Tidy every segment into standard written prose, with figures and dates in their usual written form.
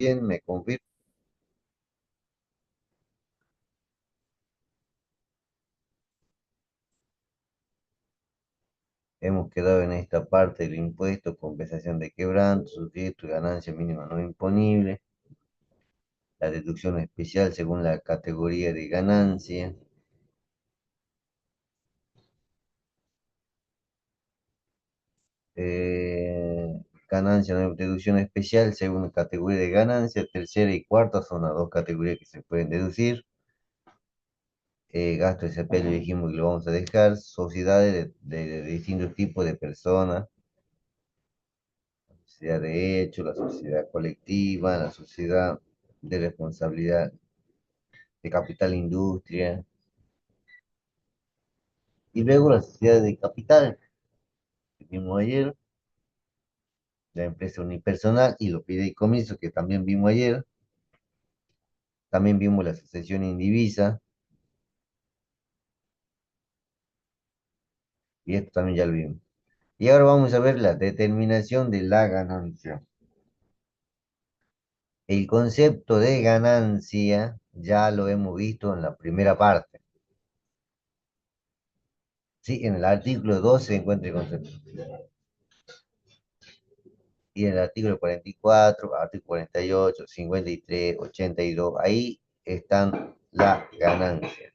¿Quién me confirma? Hemos quedado en esta parte del impuesto, compensación de quebranto, sujeto y ganancia mínima no imponible, la deducción especial según la categoría de ganancia, ganancia, no, deducción especial según categoría de ganancia, tercera y cuarta son las dos categorías que se pueden deducir. Gasto SPL dijimos que lo vamos a dejar, sociedades de distintos tipos de personas, la sociedad de hecho, la sociedad colectiva, la sociedad de responsabilidad de capital industria, y luego la sociedad de capital, que vimos ayer, la empresa unipersonal y los fideicomisos, que también vimos ayer, también vimos la sucesión indivisa, y esto también ya lo vimos. Y ahora vamos a ver la determinación de la ganancia. El concepto de ganancia ya lo hemos visto en la primera parte. Sí, en el artículo 2 se encuentra el concepto. Y en el artículo 44, artículo 48, 53, 82, ahí están la ganancia.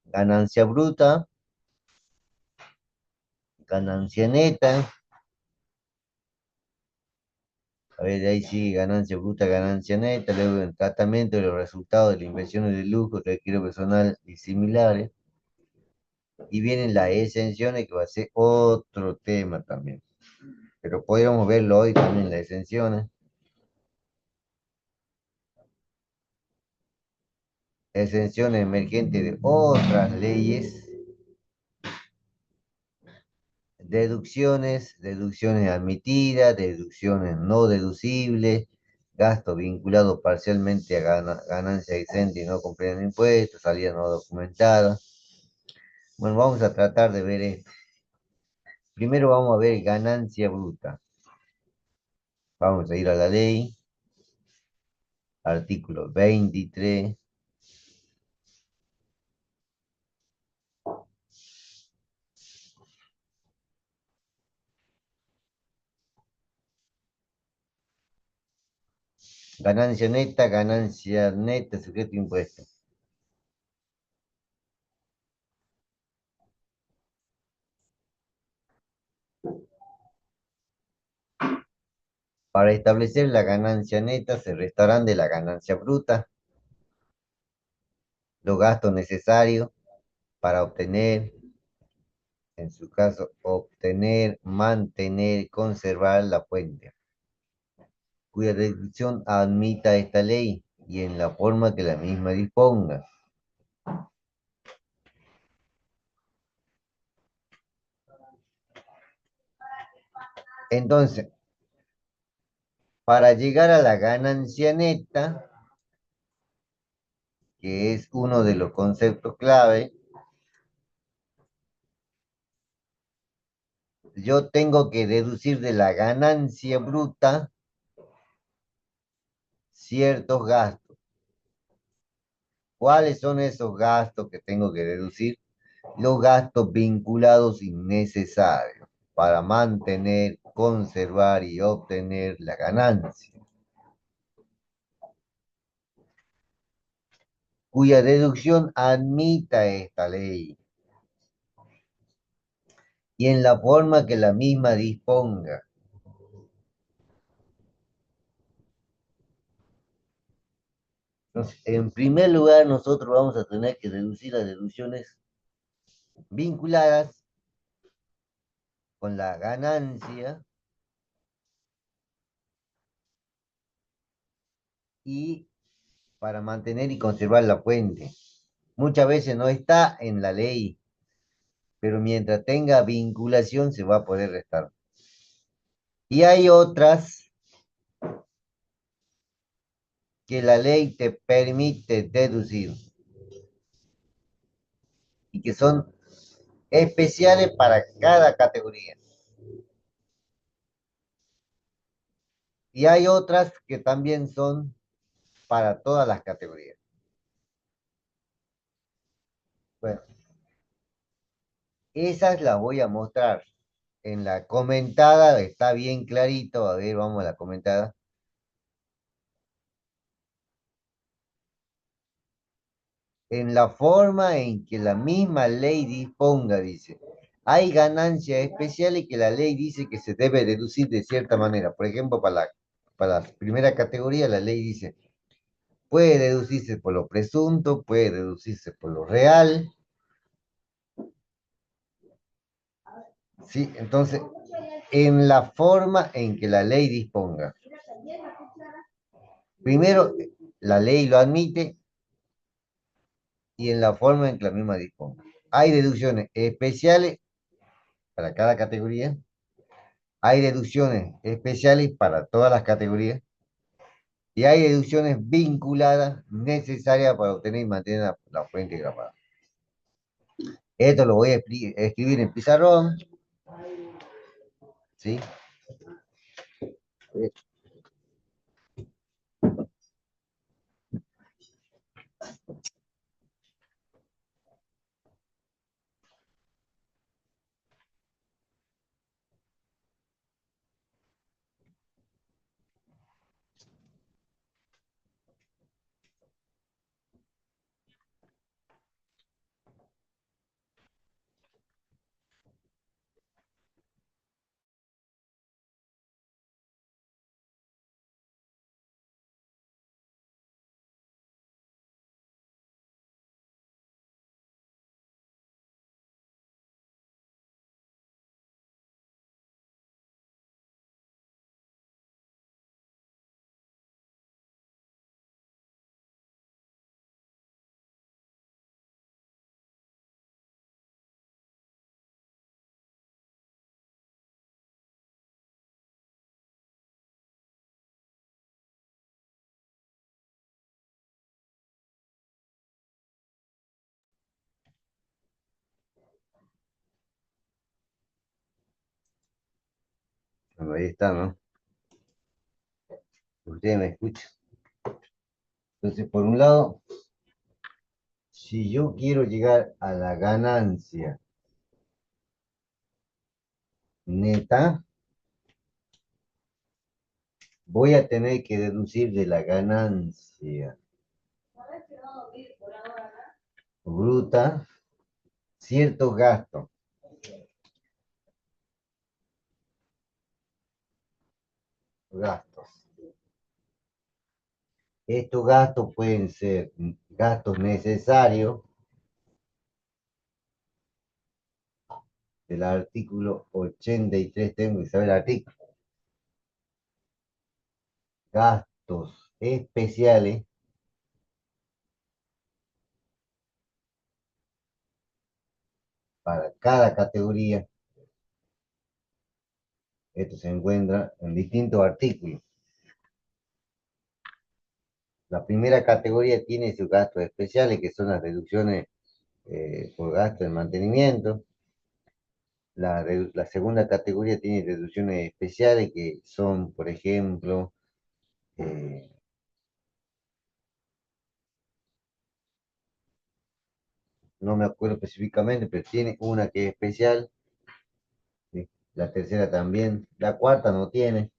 Ganancia bruta, ganancia neta. A ver, de ahí sigue ganancia bruta, ganancia neta, luego el tratamiento de los resultados de las inversiones de lujo, retiro personal y similares. Y vienen las exenciones, que va a ser otro tema también. Pero podríamos verlo hoy también, las exenciones. Exenciones emergentes de otras leyes. Deducciones admitidas, deducciones no deducibles, gasto vinculado parcialmente a ganancia exenta y no cumpliendo impuestos, salida no documentada. Bueno, vamos a tratar de ver esto. Primero vamos a ver ganancia bruta. Vamos a ir a la ley, artículo 23. Ganancia neta, sujeto a impuesto. Para establecer la ganancia neta se restarán de la ganancia bruta los gastos necesarios para obtener, en su caso, obtener, mantener, conservar la fuente, cuya deducción admita esta ley y en la forma que la misma disponga. Entonces, para llegar a la ganancia neta, que es uno de los conceptos clave, yo tengo que deducir de la ganancia bruta ciertos gastos. ¿Cuáles son esos gastos que tengo que deducir? Los gastos vinculados innecesarios para mantener, conservar y obtener la ganancia, cuya deducción admita esta ley y en la forma que la misma disponga. Entonces, en primer lugar, nosotros vamos a tener que deducir las deducciones vinculadas con la ganancia y para mantener y conservar la fuente. Muchas veces no está en la ley, pero mientras tenga vinculación se va a poder restar. Y hay otras que la ley te permite deducir y que son especiales para cada categoría. Y hay otras que también son para todas las categorías. Bueno, esas las voy a mostrar. En la comentada está bien clarito. A ver, vamos a la comentada. En la forma en que la misma ley disponga, dice. Hay ganancias especiales que la ley dice que se debe deducir de cierta manera. Por ejemplo, para la primera categoría, la ley dice, puede deducirse por lo presunto, puede deducirse por lo real. ¿Sí? Entonces, en la forma en que la ley disponga. Primero, la ley lo admite y en la forma en que la misma disponga. Hay deducciones especiales para cada categoría. Hay deducciones especiales para todas las categorías. Y hay deducciones vinculadas necesarias para obtener y mantener la fuente grabada. Esto lo voy a escribir en pizarrón. ¿Sí? Bueno, ahí está, ¿no? Ustedes me escuchan. Entonces, por un lado, si yo quiero llegar a la ganancia neta, voy a tener que deducir de la ganancia bruta ciertos gastos. Gastos. Estos gastos pueden ser gastos necesarios del artículo 83, tengo que saber el artículo. Gastos especiales para cada categoría. Esto se encuentra en distintos artículos. La primera categoría tiene sus gastos especiales, que son las deducciones por gasto de mantenimiento. La segunda categoría tiene deducciones especiales, que son, por ejemplo, eh, no me acuerdo específicamente, pero tiene una que es especial, ¿sí? La tercera también, la cuarta no tiene.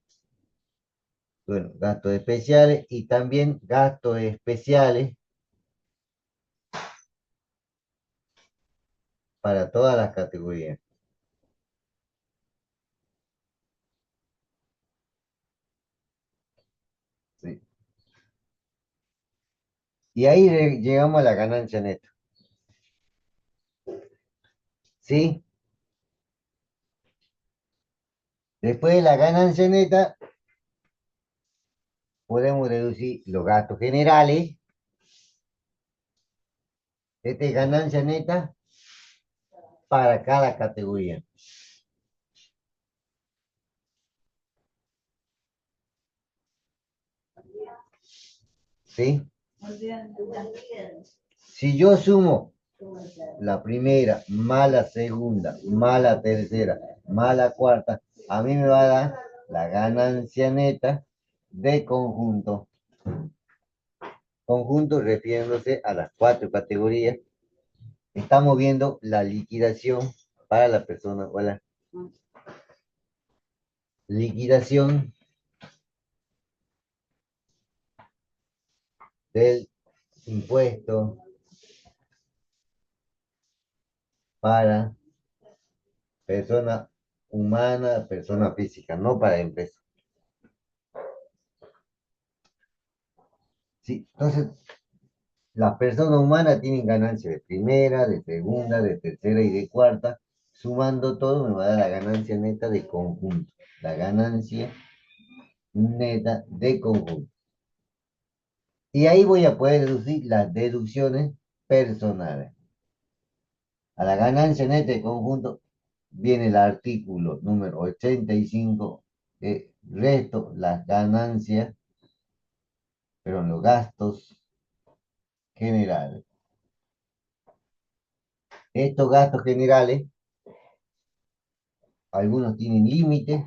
Bueno, gastos especiales y también gastos especiales para todas las categorías. ¿Sí? Y ahí llegamos a la ganancia neta. ¿Sí? Después de la ganancia neta, podemos deducir los gastos generales. Esta es ganancia neta para cada categoría. ¿Sí? Si yo sumo la primera, más la segunda, más la tercera, más la cuarta, a mí me va a dar la ganancia neta de conjunto. Conjunto refiriéndose a las cuatro categorías. Estamos viendo la liquidación para la persona o la liquidación del impuesto para persona humana, persona física, no para empresa. Sí, entonces, las personas humanas tienen ganancia de primera, de segunda, de tercera y de cuarta. Sumando todo me va a dar la ganancia neta de conjunto. La ganancia neta de conjunto. Y ahí voy a poder deducir las deducciones personales. A la ganancia neta de conjunto viene el artículo número 85, resto las ganancias, pero los gastos generales. Estos gastos generales, algunos tienen límite,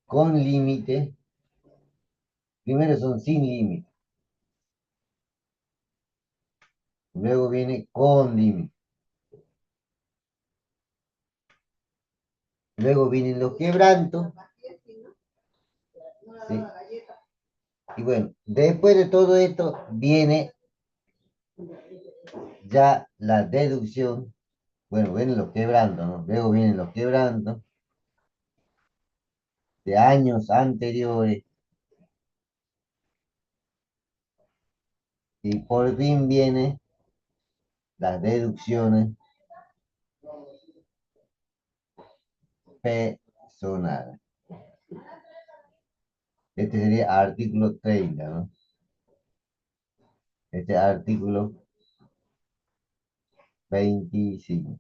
con límite, primero son sin límite, luego viene con límite, luego vienen los quebrantos, ¿sí? Y bueno, después de todo esto viene ya la deducción, bueno, vienen los quebrantos, ¿no? Luego vienen los quebrantos de años anteriores y por fin viene las deducciones personales. Este sería artículo 30, ¿no? Este artículo 25.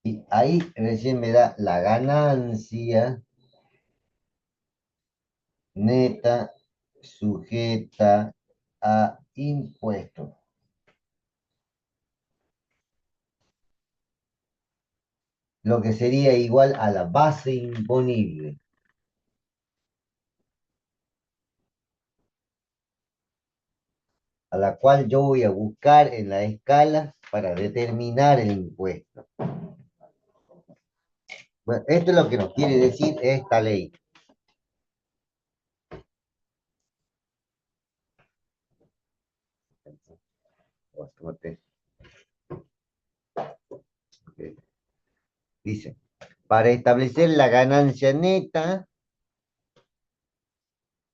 Y ahí recién me da la ganancia neta sujeta a impuestos. Lo que sería igual a la base imponible, a la cual yo voy a buscar en la escala para determinar el impuesto. Bueno, esto es lo que nos quiere decir esta ley. Dice, para establecer la ganancia neta,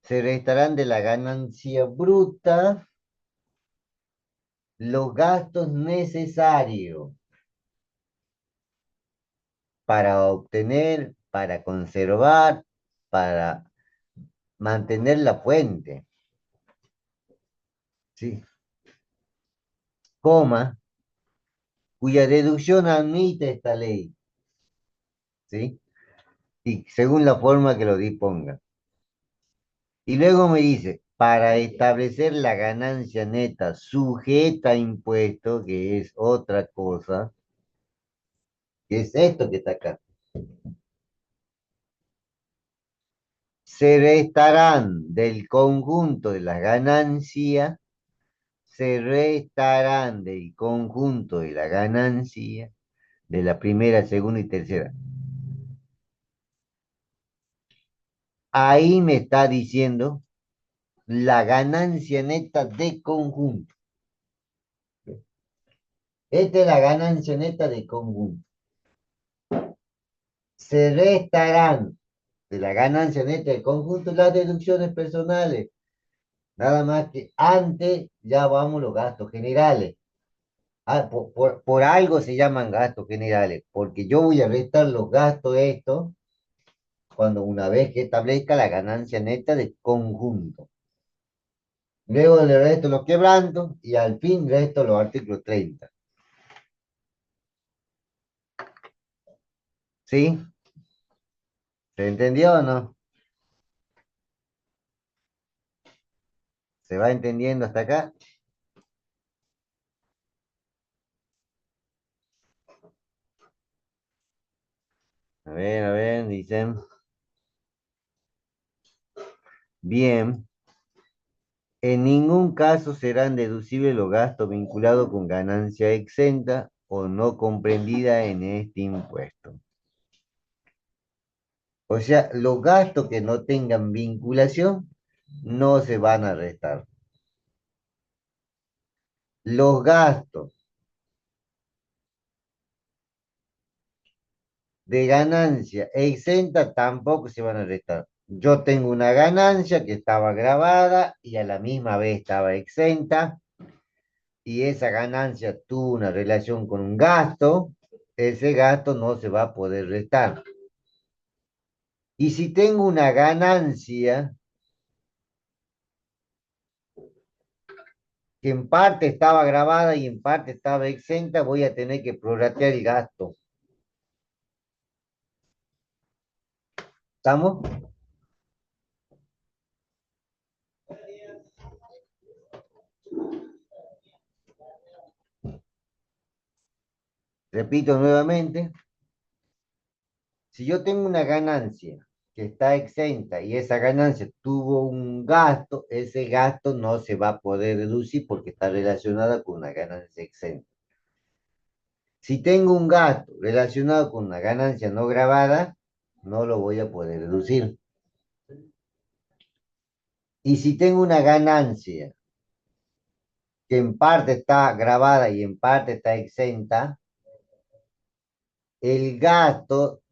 se restarán de la ganancia bruta los gastos necesarios para obtener, para conservar, para mantener la fuente, ¿sí? Coma, cuya deducción admite esta ley, ¿sí? Y según la forma que lo disponga. Y luego me dice, para establecer la ganancia neta sujeta a impuesto, que es otra cosa, que es esto que está acá. Se restarán del conjunto de las ganancias, se restarán del conjunto de la ganancia de la primera, segunda y tercera. Ahí me está diciendo la ganancia neta de conjunto. Esta es la ganancia neta de conjunto. Se restarán de la ganancia neta de conjunto las deducciones personales. Nada más que antes ya vamos los gastos generales. Ah, por algo se llaman gastos generales, porque yo voy a restar los gastos de estos cuando una vez que establezca la ganancia neta de conjunto. Luego le resto los quebrantos y al fin resto los artículos 30. ¿Sí? ¿Se entendió o no? ¿Se va entendiendo hasta acá? A ver, dicen. Bien, en ningún caso serán deducibles los gastos vinculados con ganancia exenta o no comprendida en este impuesto. O sea, los gastos que no tengan vinculación no se van a restar. Los gastos de ganancia exenta tampoco se van a restar. Yo tengo una ganancia que estaba grabada y a la misma vez estaba exenta y esa ganancia tuvo una relación con un gasto, ese gasto no se va a poder restar. Y si tengo una ganancia que en parte estaba grabada y en parte estaba exenta, voy a tener que prorratear el gasto. ¿Estamos? Repito nuevamente, si yo tengo una ganancia que está exenta y esa ganancia tuvo un gasto, ese gasto no se va a poder deducir porque está relacionada con una ganancia exenta. Si tengo un gasto relacionado con una ganancia no grabada, no lo voy a poder deducir. Y si tengo una ganancia que en parte está grabada y en parte está exenta, el gasto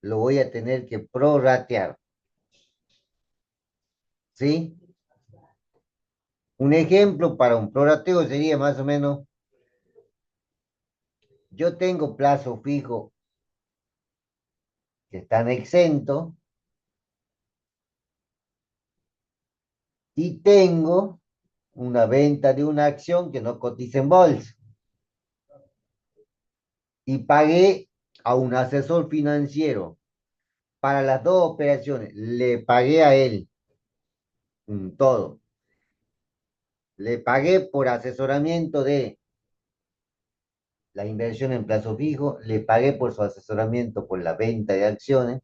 lo voy a tener que prorratear. ¿Sí? Un ejemplo para un prorrateo sería más o menos, yo tengo plazo fijo que están exentos y tengo una venta de una acción que no cotiza en bolsa y pagué a un asesor financiero para las dos operaciones. Le pagué a él un todo. Le pagué por asesoramiento de la inversión en plazo fijo, le pagué por su asesoramiento por la venta de acciones.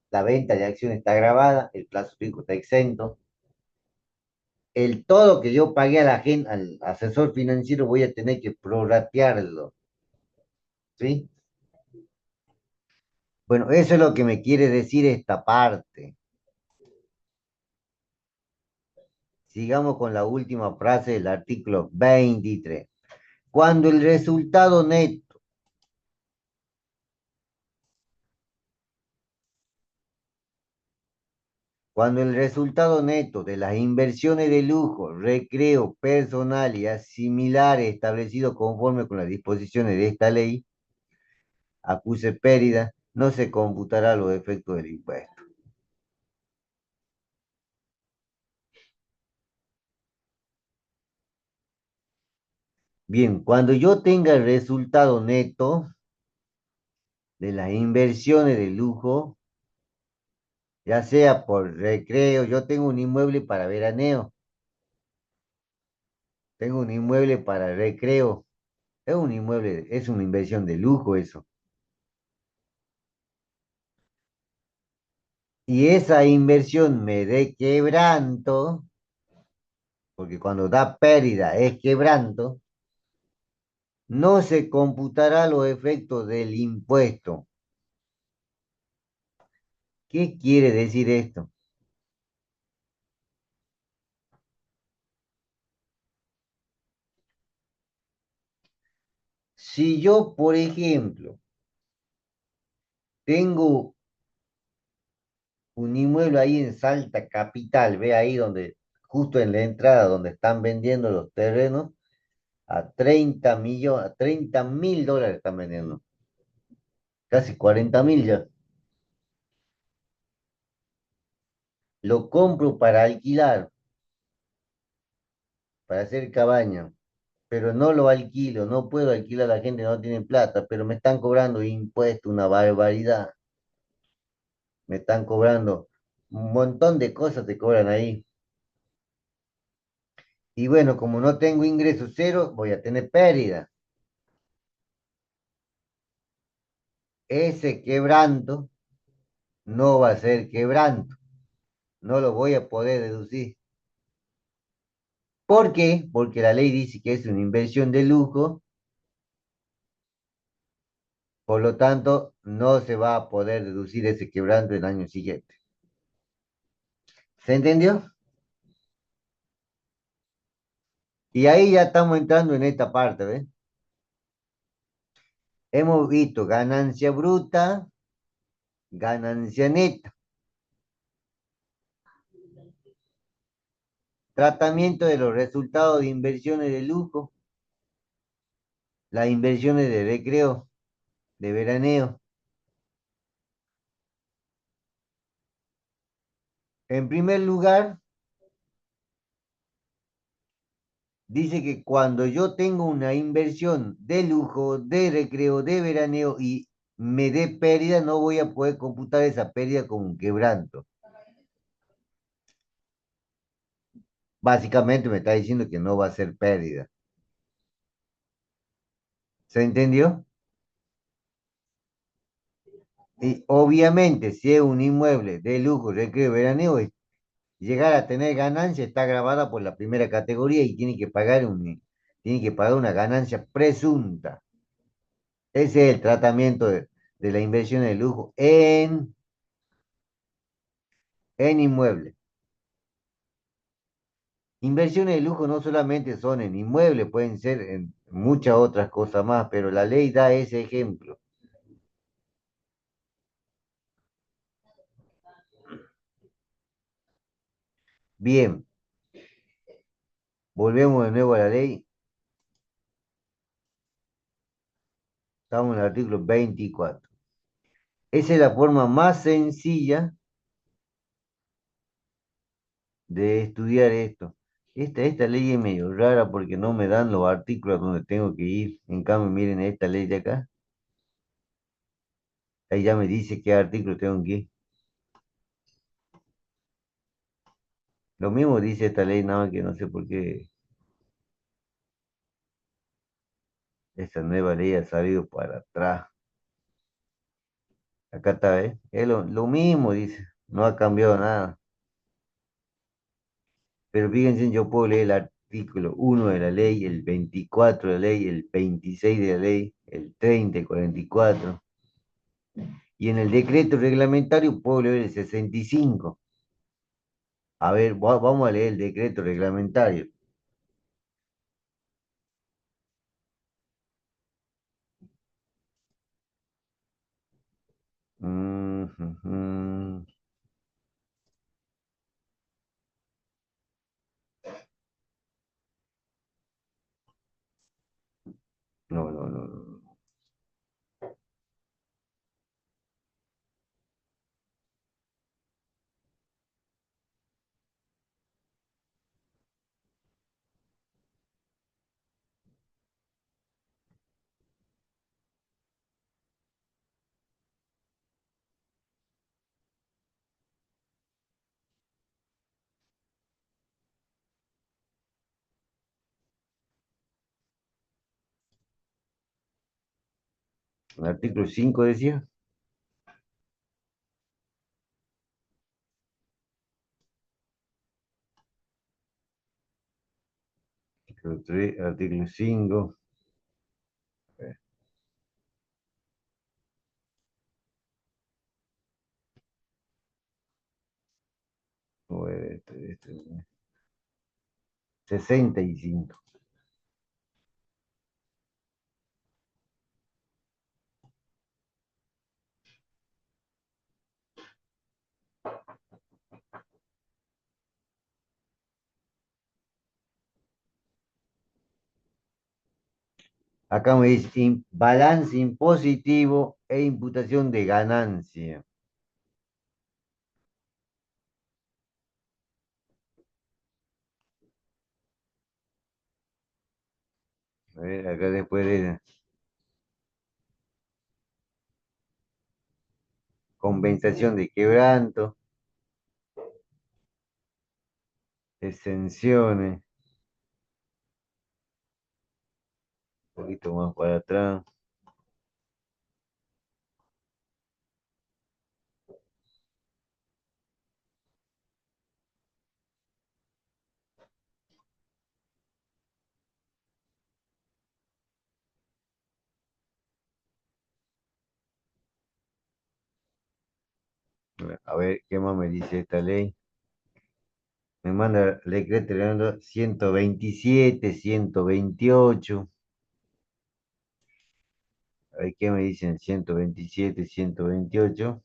La venta de acciones está grabada, el plazo fijo está exento. El todo que yo pagué a la gente, al asesor financiero, voy a tener que prorratearlo, ¿sí? Bueno, eso es lo que me quiere decir esta parte. Sigamos con la última frase del artículo 23. Cuando el resultado neto Cuando el resultado neto de las inversiones de lujo, recreo, personal y similares establecidos conforme con las disposiciones de esta ley acuse pérdida, no se computará los efectos del impuesto. Bien, cuando yo tenga el resultado neto de las inversiones de lujo, ya sea por recreo, yo tengo un inmueble para veraneo, tengo un inmueble para recreo, es un inmueble, es una inversión de lujo eso. Y esa inversión me dé quebranto, porque cuando da pérdida es quebranto, no se computará los efectos del impuesto. ¿Qué quiere decir esto? Si yo, por ejemplo, tengo un inmueble ahí en Salta Capital, ve ahí donde, justo en la entrada donde están vendiendo los terrenos, a 30 millones, a 30.000 dólares están vendiendo, casi 40.000 ya. Lo compro para alquilar, para hacer cabaña, pero no lo alquilo, no puedo alquilar, la gente no tiene plata, pero me están cobrando impuestos, una barbaridad, me están cobrando un montón de cosas, te cobran ahí. Y bueno, como no tengo ingresos cero, voy a tener pérdida. Ese quebranto no va a ser quebranto, no lo voy a poder deducir. ¿Por qué? Porque la ley dice que es una inversión de lujo, por lo tanto, no se va a poder deducir ese quebranto el año siguiente. ¿Se entendió? Y ahí ya estamos entrando en esta parte, ¿ves? Hemos visto ganancia bruta, ganancia neta, tratamiento de los resultados de inversiones de lujo, las inversiones de recreo, de veraneo. En primer lugar, dice que cuando yo tengo una inversión de lujo, de recreo, de veraneo y me dé pérdida, no voy a poder computar esa pérdida como un quebranto. Básicamente me está diciendo que no va a ser pérdida. ¿Se entendió? Y obviamente, si es un inmueble de lujo, recreo, veraneo, llegar a tener ganancia está grabada por la primera categoría y tiene que pagar una ganancia presunta. Ese es el tratamiento de la inversión de lujo en inmuebles. Inversiones de lujo no solamente son en inmuebles, pueden ser en muchas otras cosas más, pero la ley da ese ejemplo. Bien, volvemos de nuevo a la ley. Estamos en el artículo 24. Esa es la forma más sencilla de estudiar esto. Esta ley es medio rara porque no me dan los artículos donde tengo que ir. En cambio, miren esta ley de acá. Ahí ya me dice qué artículo tengo que ir. Lo mismo dice esta ley, nada más que no sé por qué esta nueva ley ha salido para atrás. Acá está, ¿eh? Es lo mismo, dice. No ha cambiado nada. Pero fíjense, yo puedo leer el artículo 1 de la ley, el 24 de la ley, el 26 de la ley, el 30, el 44. Y en el decreto reglamentario puedo leer el 65. A ver, vamos a leer el decreto reglamentario. Ujú. No, no, no, no. El artículo 5 decía. Artículo 3, artículo 5. Nueve, 65. Acá me dice balance impositivo e imputación de ganancia. A ver, acá después de compensación de quebranto, exenciones, un poquito más para atrás. A ver, ¿qué más me dice esta ley? Me manda el decreto leyendo 127, 128. A ver, ¿qué me dicen 127, 128?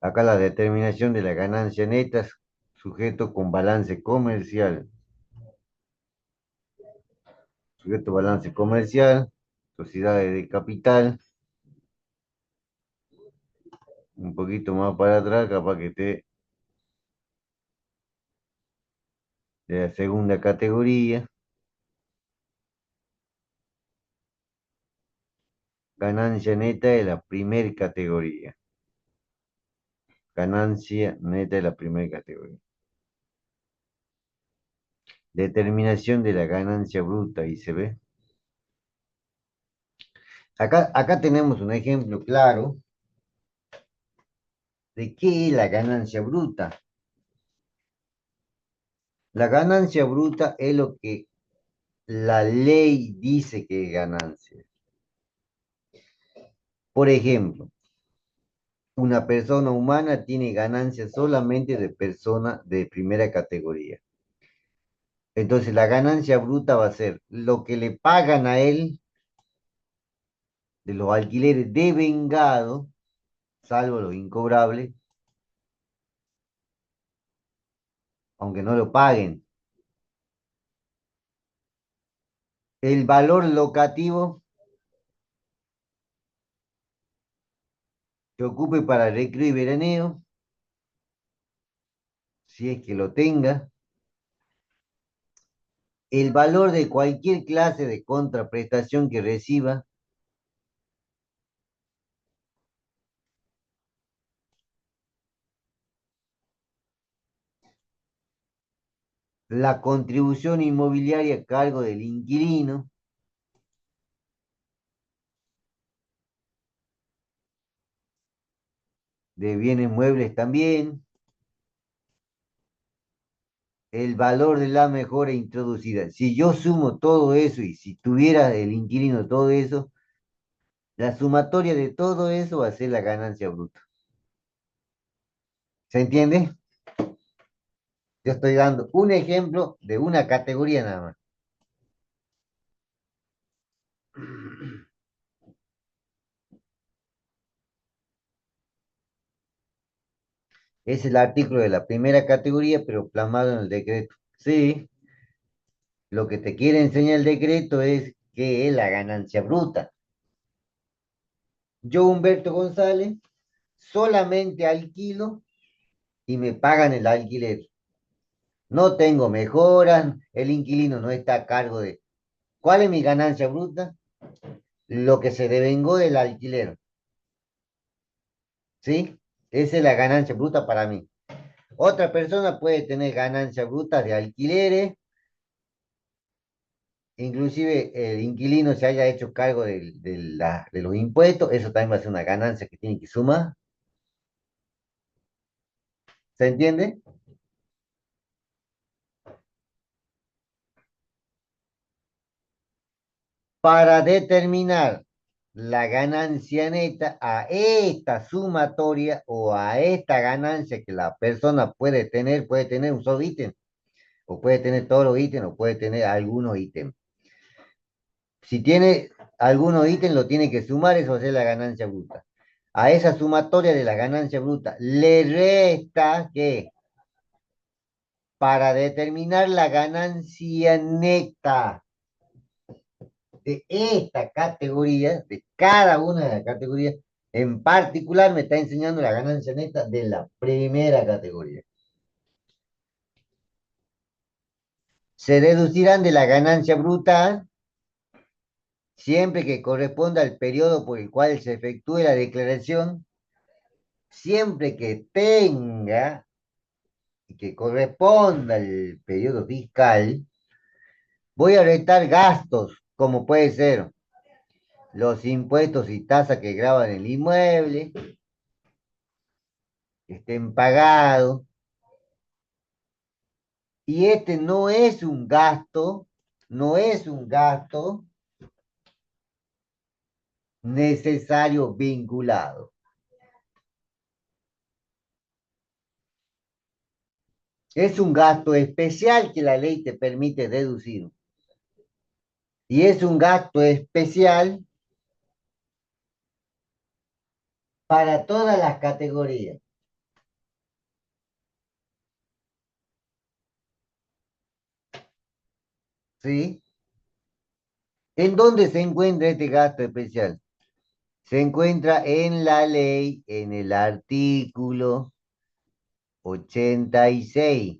Acá la determinación de la ganancia neta, sujeto con balance comercial. Sujeto balance comercial, sociedades de capital, un poquito más para atrás, capaz que esté de la segunda categoría. Ganancia neta de la primera categoría. Ganancia neta de la primera categoría. Determinación de la ganancia bruta, y se ve. Acá tenemos un ejemplo claro de qué es la ganancia bruta. La ganancia bruta es lo que la ley dice que es ganancia. Por ejemplo, una persona humana tiene ganancia solamente de persona de primera categoría. Entonces, la ganancia bruta va a ser lo que le pagan a él de los alquileres de vengado, salvo los incobrables, aunque no lo paguen. El valor locativo que ocupe para recreo y veraneo, si es que lo tenga. El valor de cualquier clase de contraprestación que reciba. La contribución inmobiliaria a cargo del inquilino. De bienes muebles también. El valor de la mejora introducida. Si yo sumo todo eso y si tuviera el inquilino todo eso, la sumatoria de todo eso va a ser la ganancia bruta. ¿Se entiende? Yo estoy dando un ejemplo de una categoría nada más. Es el artículo de la primera categoría, pero plasmado en el decreto. Sí, lo que te quiere enseñar el decreto es qué es la ganancia bruta. Yo, Humberto González, solamente alquilo y me pagan el alquiler. No tengo mejoras, el inquilino no está a cargo de... ¿Cuál es mi ganancia bruta? Lo que se devengó del alquiler, ¿sí? Esa es la ganancia bruta para mí. Otra persona puede tener ganancias brutas de alquileres, inclusive el inquilino se haya hecho cargo de los impuestos, eso también va a ser una ganancia que tiene que sumar. ¿Se entiende? Para determinar la ganancia neta a esta sumatoria o a esta ganancia que la persona puede tener un solo ítem, o puede tener todos los ítems, o puede tener algunos ítems. Si tiene algunos ítems, lo tiene que sumar, eso va a ser la ganancia bruta. A esa sumatoria de la ganancia bruta le resta que para determinar la ganancia neta de esta categoría, de cada una de las categorías, en particular me está enseñando la ganancia neta de la primera categoría. Se deducirán de la ganancia bruta siempre que corresponda al periodo por el cual se efectúe la declaración, siempre que tenga y que corresponda al periodo fiscal. Voy a restar gastos, como puede ser los impuestos y tasas que graban el inmueble, que estén pagados, Y este no es un gasto, no es un gasto necesario vinculado. Es un gasto especial que la ley te permite deducir. Y es un gasto especial para todas las categorías. ¿Sí? ¿En dónde se encuentra este gasto especial? Se encuentra en la ley, en el artículo 86.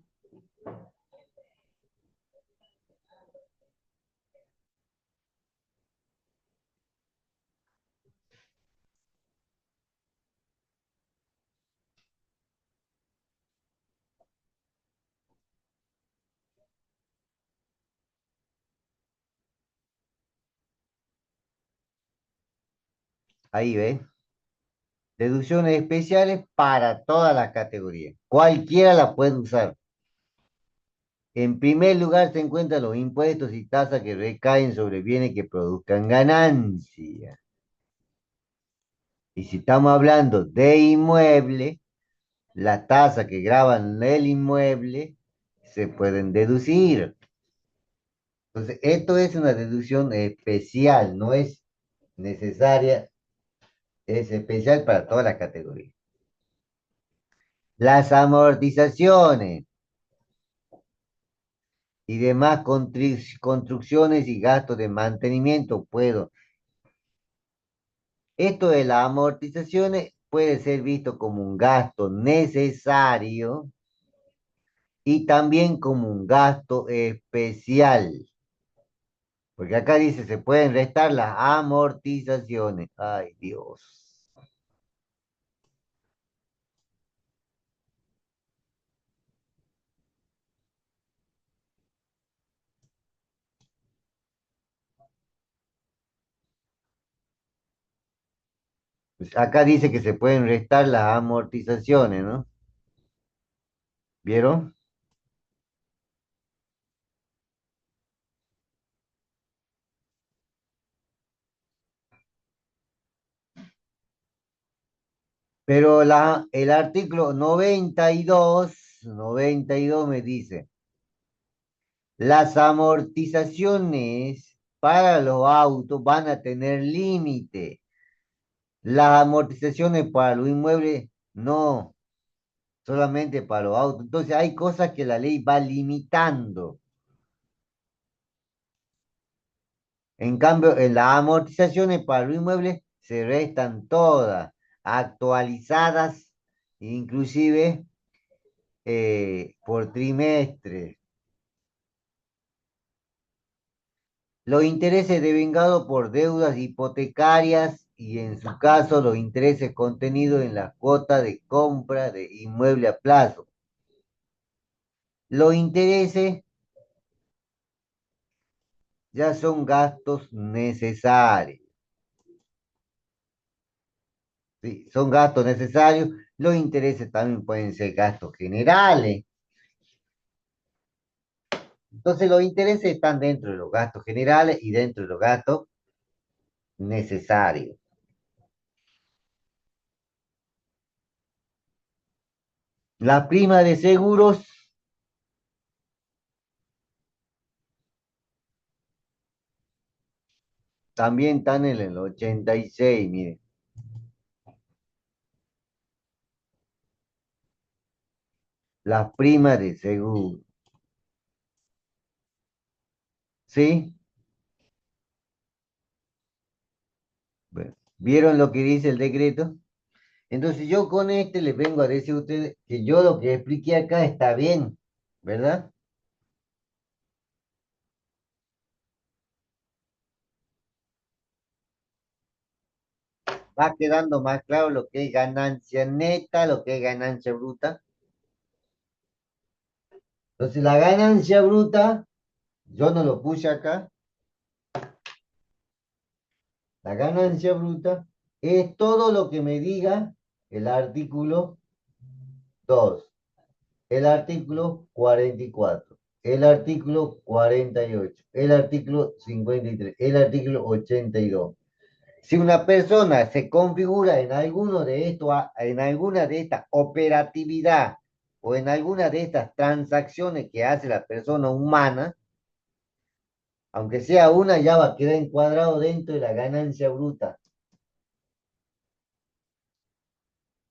Ahí ve. Deducciones especiales para todas las categorías. Cualquiera la puede usar. En primer lugar se encuentran los impuestos y tasas que recaen sobre bienes que produzcan ganancia. Y si estamos hablando de inmueble, las tasas que graban el inmueble se pueden deducir. Entonces, esto es una deducción especial, no es necesaria, es especial para todas las categorías. Las amortizaciones y demás construcciones y gastos de mantenimiento puedo. Esto de las amortizaciones puede ser visto como un gasto necesario y también como un gasto especial. Porque acá dice, se pueden restar las amortizaciones. Ay, Dios. Pues acá dice que se pueden restar las amortizaciones, ¿no? ¿Vieron? Pero el artículo 92 me dice, las amortizaciones para los autos van a tener límite. Las amortizaciones para los inmuebles, no, solamente para los autos. Entonces hay cosas que la ley va limitando. En cambio, en las amortizaciones para los inmuebles se restan todas, actualizadas, inclusive por trimestre. Los intereses devengados por deudas hipotecarias y en su caso los intereses contenidos en la cuota de compra de inmueble a plazo. Los intereses ya son gastos necesarios. ¿Sí? Son gastos necesarios. Los intereses también pueden ser gastos generales. Entonces los intereses están dentro de los gastos generales y dentro de los gastos necesarios. La prima de seguros también están en el 86, miren. La prima de seguro. ¿Sí? Bueno, ¿vieron lo que dice el decreto? Entonces yo con este les vengo a decir a ustedes que yo lo que expliqué acá está bien, ¿verdad? Va quedando más claro lo que es ganancia neta, lo que es ganancia bruta. Entonces la ganancia bruta, yo no lo puse acá, la ganancia bruta es todo lo que me diga el artículo 2, el artículo 44. el artículo 48, el artículo 53, el artículo 82. Si una persona se configura en alguno de estos, en alguna de estas operatividad o en alguna de estas transacciones que hace la persona humana, aunque sea una, ya va a quedar encuadrado dentro de la ganancia bruta.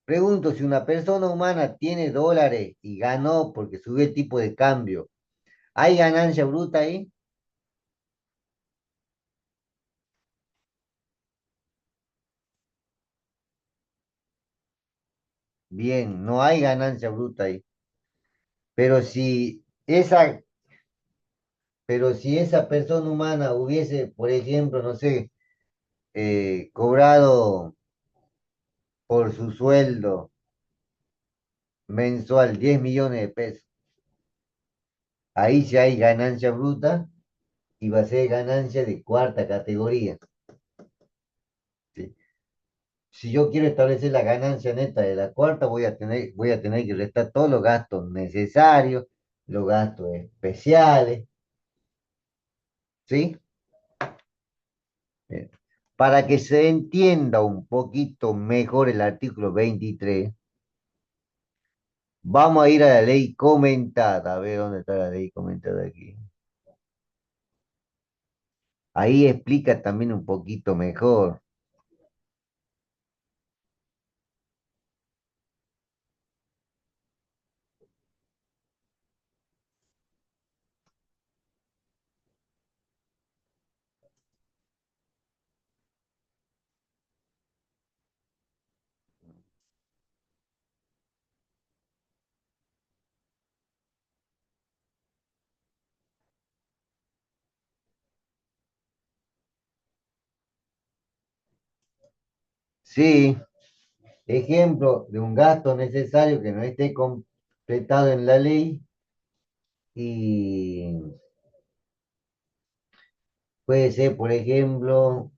Pregunto, si una persona humana tiene dólares y ganó porque subió el tipo de cambio, ¿hay ganancia bruta ahí? Bien, no hay ganancia bruta ahí. Pero si esa, pero si esa persona humana hubiese, por ejemplo, no sé, cobrado por su sueldo mensual 10 millones de pesos, ahí sí hay ganancia bruta y va a ser ganancia de cuarta categoría. ¿Sí? Si yo quiero establecer la ganancia neta de la cuarta, voy a tener que restar todos los gastos necesarios, los gastos especiales, ¿sí? Eh, Para que se entienda un poquito mejor el artículo 23, vamos a ir a la ley comentada. A ver dónde está la ley comentada aquí. Ahí explica también un poquito mejor. Sí, ejemplo de un gasto necesario que no esté completado en la ley y puede ser, por ejemplo,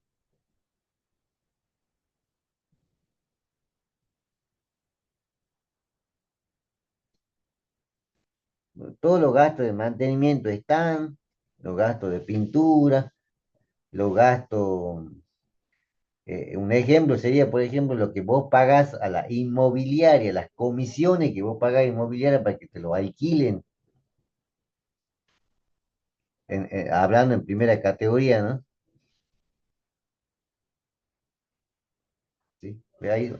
todos los gastos de mantenimiento están, los gastos de pintura, los gastos, un ejemplo sería, por ejemplo, lo que vos pagás a la inmobiliaria, las comisiones que vos pagás a inmobiliaria para que te lo alquilen, hablando en primera categoría, ¿no? ¿Sí? Ahí,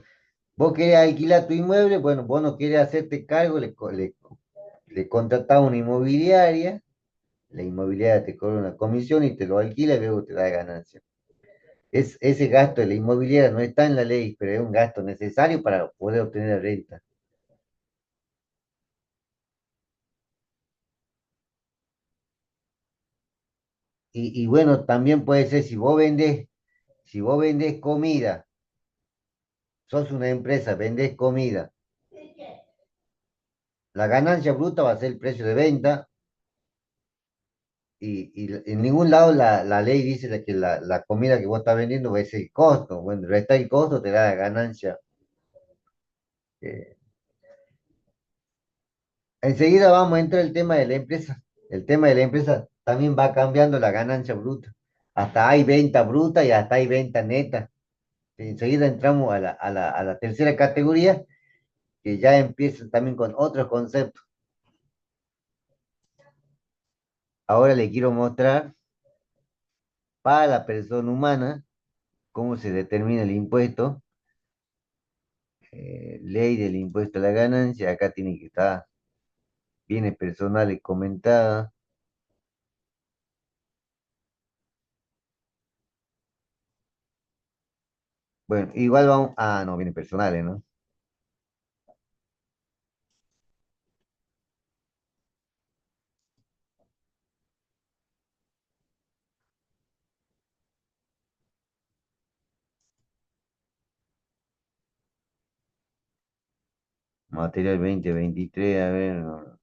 vos querés alquilar tu inmueble, bueno, vos no querés hacerte cargo, le contratás a una inmobiliaria, la inmobiliaria te cobra una comisión y te lo alquila y luego te da ganancia. Ese gasto de la inmobiliaria no está en la ley, pero es un gasto necesario para poder obtener renta. Y bueno, también puede ser si vos vendés comida, sos una empresa, vendés comida, la ganancia bruta va a ser el precio de venta y en ningún lado la ley dice que la comida que vos estás vendiendo va a ser el costo. Bueno, resta el costo, te da la ganancia. eh, Enseguida vamos a entrar el tema de la empresa. El tema de la empresa también va cambiando la ganancia bruta. Hasta hay venta bruta y hasta hay venta neta. Enseguida entramos a la tercera categoría, que ya empieza también con otros conceptos. Ahora le quiero mostrar para la persona humana cómo se determina el impuesto. Ley del impuesto a la ganancia. Acá tiene que estar bienes personales comentadas. Bueno, igual vamos. Ah, no, bienes personales, ¿no? Material 2023, a ver. No.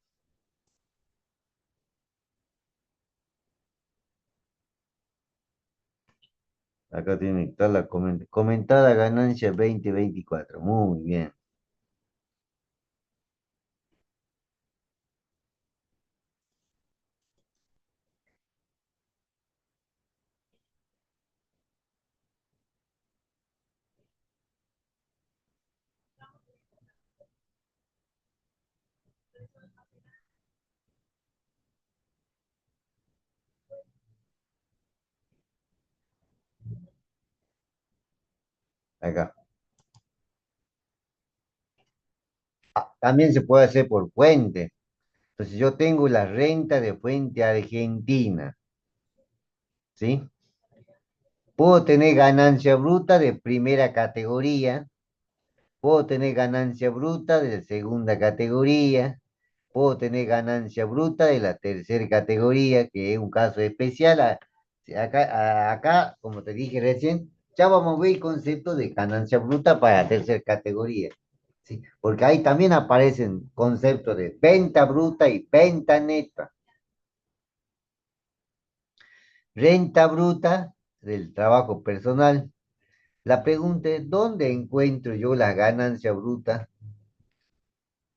Acá tiene que estar la comentada ganancia 2024. Muy bien. acá. También se puede hacer por fuente. Entonces yo tengo la renta de fuente argentina, ¿sí? Puedo tener ganancia bruta de primera categoría, puedo tener ganancia bruta de segunda categoría, puedo tener ganancia bruta de la tercera categoría, que es un caso especial. Si acá, acá, como te dije recién, ya vamos a ver el concepto de ganancia bruta para la tercera categoría. ¿Sí? Porque ahí también aparecen conceptos de venta bruta y venta neta. Renta bruta del trabajo personal. La pregunta es, ¿dónde encuentro yo la ganancia bruta?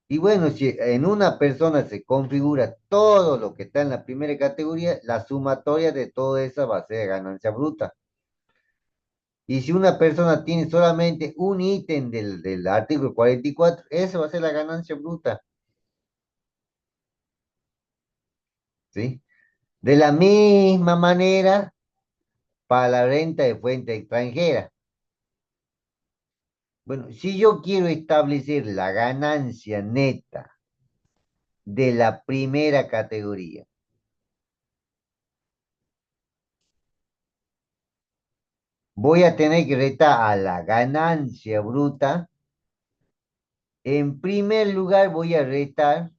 Y bueno, si en una persona se configura todo lo que está en la primera categoría, la sumatoria de todo eso va a ser ganancia bruta. Y si una persona tiene solamente un ítem del artículo 44, eso va a ser la ganancia bruta, ¿sí? De la misma manera, para la renta de fuente extranjera. Bueno, si yo quiero establecer la ganancia neta de la primera categoría, voy a tener que retar a la ganancia bruta. En primer lugar, voy a retar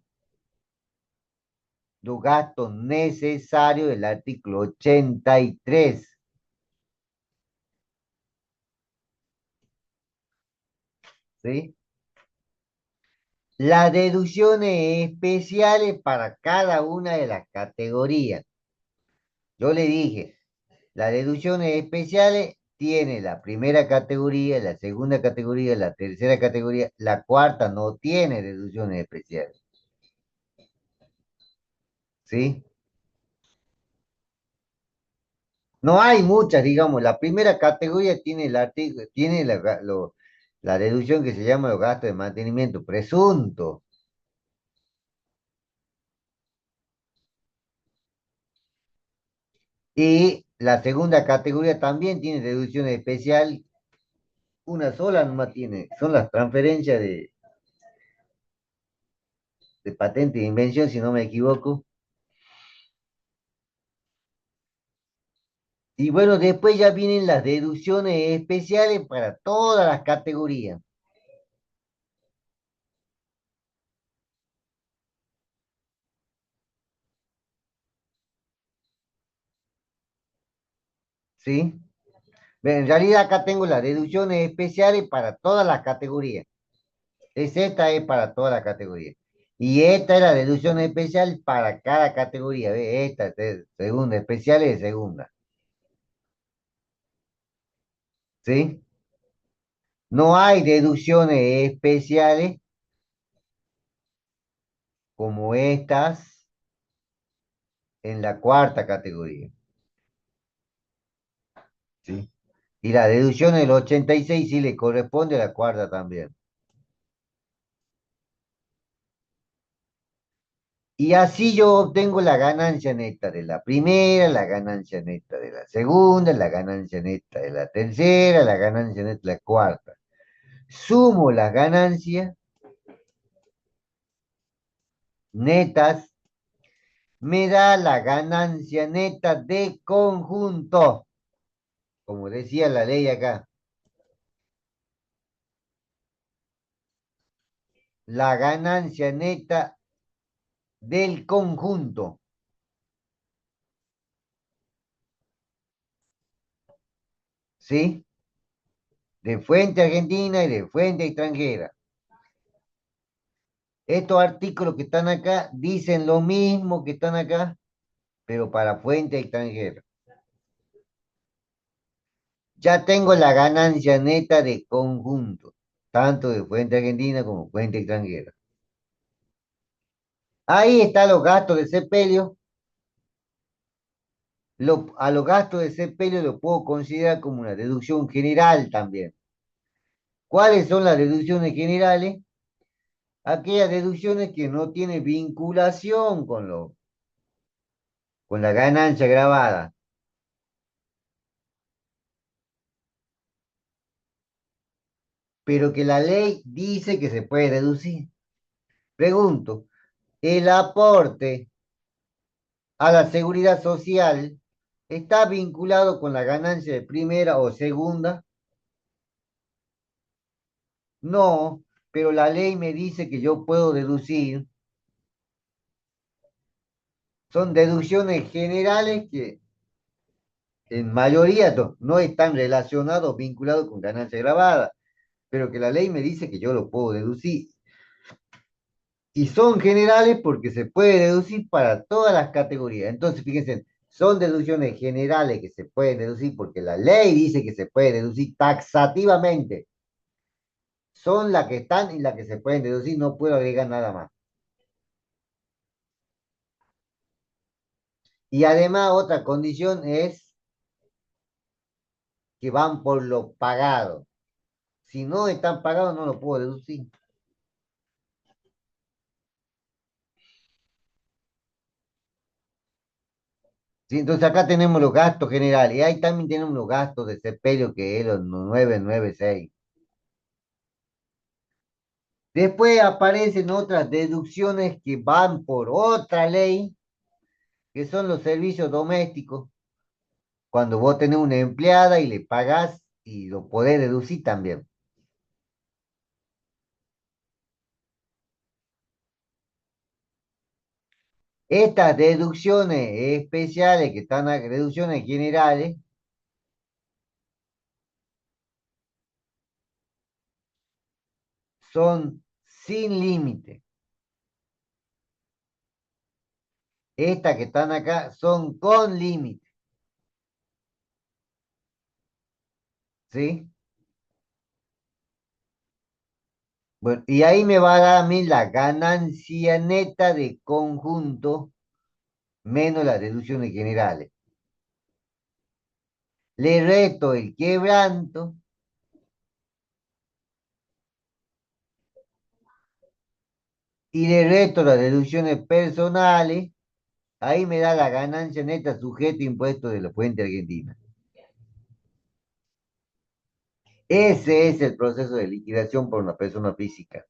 los gastos necesarios del artículo 83, ¿sí? Las deducciones especiales para cada una de las categorías. Yo le dije, las deducciones especiales tiene la primera categoría, la segunda categoría, la tercera categoría, la cuarta no tiene deducciones especiales, ¿sí? No hay muchas, digamos. La primera categoría tiene el artículo, tiene la deducción que se llama los gastos de mantenimiento presunto. Y la segunda categoría también tiene deducción especial. Una sola nomás tiene. Son las transferencias de patente de invención, si no me equivoco. Y bueno, después ya vienen las deducciones especiales para todas las categorías. ¿Sí? En realidad acá tengo las deducciones especiales para todas las categorías. Esta es para toda la categoría. Y esta es la deducción especial para cada categoría. ¿Ve? Esta es segunda especial y de segunda. ¿Sí? No hay deducciones especiales como estas en la cuarta categoría. ¿Sí? Y la deducción del 86 sí le corresponde a la cuarta también. Y así yo obtengo la ganancia neta de la primera, la ganancia neta de la segunda, la ganancia neta de la tercera, la ganancia neta de la cuarta. Sumo las ganancias netas, me da la ganancia neta de conjunto, como decía la ley acá, la ganancia neta del conjunto, ¿sí? De fuente argentina y de fuente extranjera. Estos artículos que están acá dicen lo mismo que están acá, pero para fuente extranjera. Ya tengo la ganancia neta de conjunto, tanto de fuente argentina como fuente extranjera. Ahí están los gastos de sepelio. A los gastos de sepelio lo puedo considerar como una deducción general también. ¿Cuáles son las deducciones generales? Aquellas deducciones que no tienen vinculación con la ganancia grabada. pero que la ley dice que se puede deducir. Pregunto, ¿el aporte a la seguridad social está vinculado con la ganancia de primera o segunda? No, pero la ley me dice que yo puedo deducir. Son deducciones generales que en mayoría no están relacionados, vinculados con ganancia grabada, pero que la ley me dice que yo lo puedo deducir. Y son generales porque se puede deducir para todas las categorías. Entonces, fíjense, son deducciones generales que se pueden deducir porque la ley dice que se puede deducir taxativamente. Son las que están y las que se pueden deducir, no puedo agregar nada más. Y además, otra condición es que van por lo pagado. Si no están pagados, no lo puedo deducir. Sí, entonces acá tenemos los gastos generales y ahí también tenemos los gastos de sepelio que es los 996. Después aparecen otras deducciones que van por otra ley, que son los servicios domésticos. Cuando vos tenés una empleada y le pagás y lo podés deducir también. Estas deducciones especiales que están a deducciones generales son sin límite. Estas que están acá son con límite, ¿sí? Bueno, y ahí me va a dar a mí la ganancia neta de conjunto menos las deducciones generales. Le resto el quebranto y le resto las deducciones personales. Ahí me da la ganancia neta sujeto a impuestos de la fuente argentina. Ese es el proceso de liquidación por una persona física.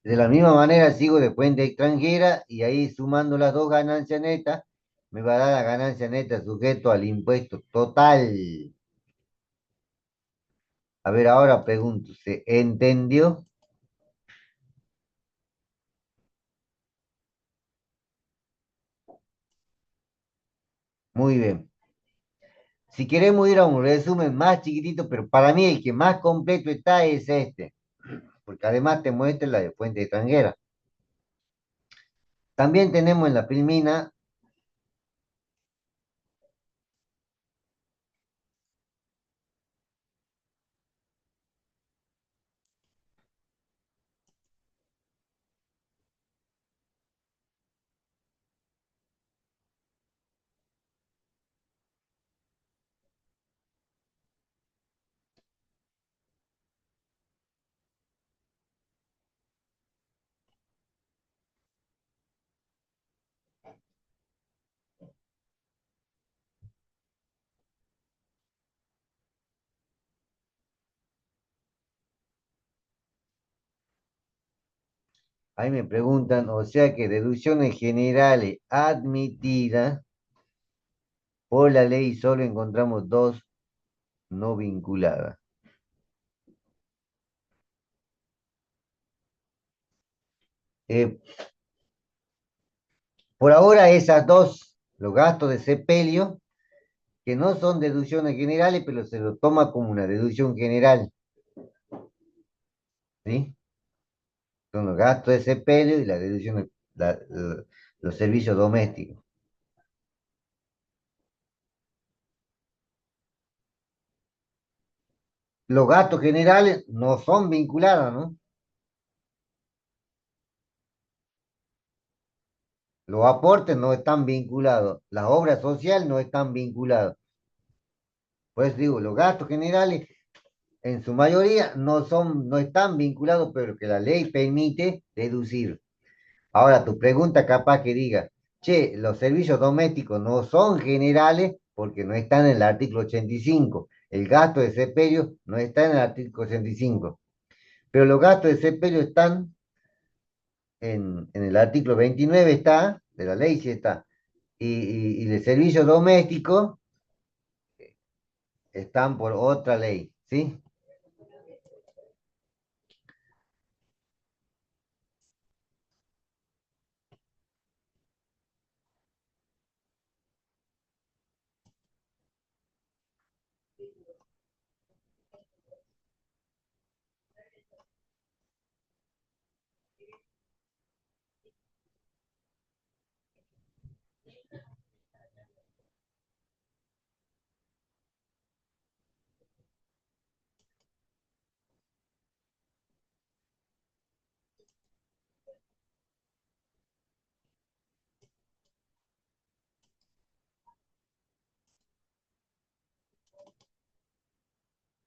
De la misma manera sigo de fuente extranjera y ahí sumando las dos ganancias netas, me va a dar la ganancia neta sujeto al impuesto total. A ver, ahora pregunto, ¿se entendió? Muy bien. Si queremos ir a un resumen más chiquitito, pero para mí el que más completo está es este, porque además te muestra la de fuente extranjera. También tenemos en la filmina, ahí me preguntan, o sea que deducciones generales admitidas por la ley solo encontramos dos no vinculadas. Eh, por ahora esas dos, los gastos de sepelio, que no son deducciones generales, pero se lo toma como una deducción general, ¿sí? Son los gastos de sepelio y la deducción de los servicios domésticos. Los gastos generales no son vinculados, ¿no? Los aportes no están vinculados. Las obras sociales no están vinculadas. Pues digo, los gastos generales en su mayoría no están vinculados, pero que la ley permite deducir. Ahora, tu pregunta capaz que diga, che, los servicios domésticos no son generales, porque no está en el artículo 85. El gasto de sepelio no está en el artículo 85, pero los gastos de sepelio están en el artículo 29, está, de la ley sí está, y de servicio doméstico están por otra ley, ¿sí?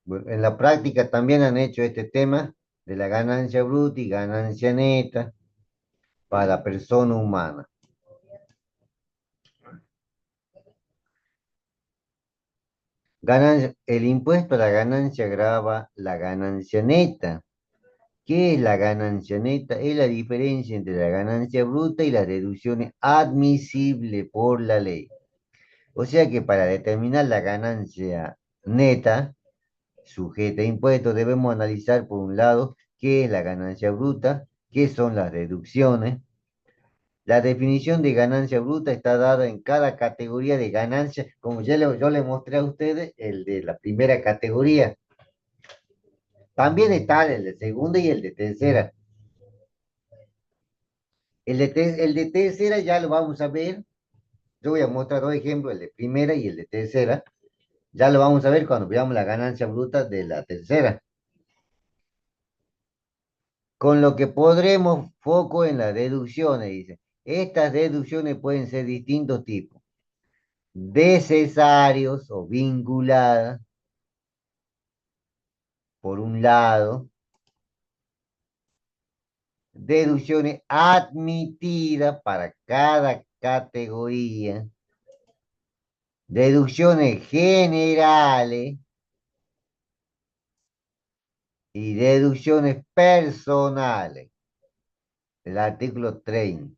Bueno, en la práctica también han hecho este tema de la ganancia bruta y ganancia neta para la persona humana. El impuesto a la ganancia grava la ganancia neta. ¿Qué es la ganancia neta? Es la diferencia entre la ganancia bruta y las deducciones admisibles por la ley. O sea que para determinar la ganancia neta, sujeta a impuestos, debemos analizar por un lado qué es la ganancia bruta, qué son las deducciones. La definición de ganancia bruta está dada en cada categoría de ganancia, como yo le mostré a ustedes, el de la primera categoría. También está el de segunda y el de tercera. El de tercera ya lo vamos a ver. Yo voy a mostrar dos ejemplos, el de primera y el de tercera. Ya lo vamos a ver cuando veamos la ganancia bruta de la tercera. Con lo que podremos foco en las deducciones, dice. Estas deducciones pueden ser distintos tipos. Necesarios o vinculadas, por un lado. Deducciones admitidas para cada categoría. Deducciones generales y deducciones personales. El artículo 30.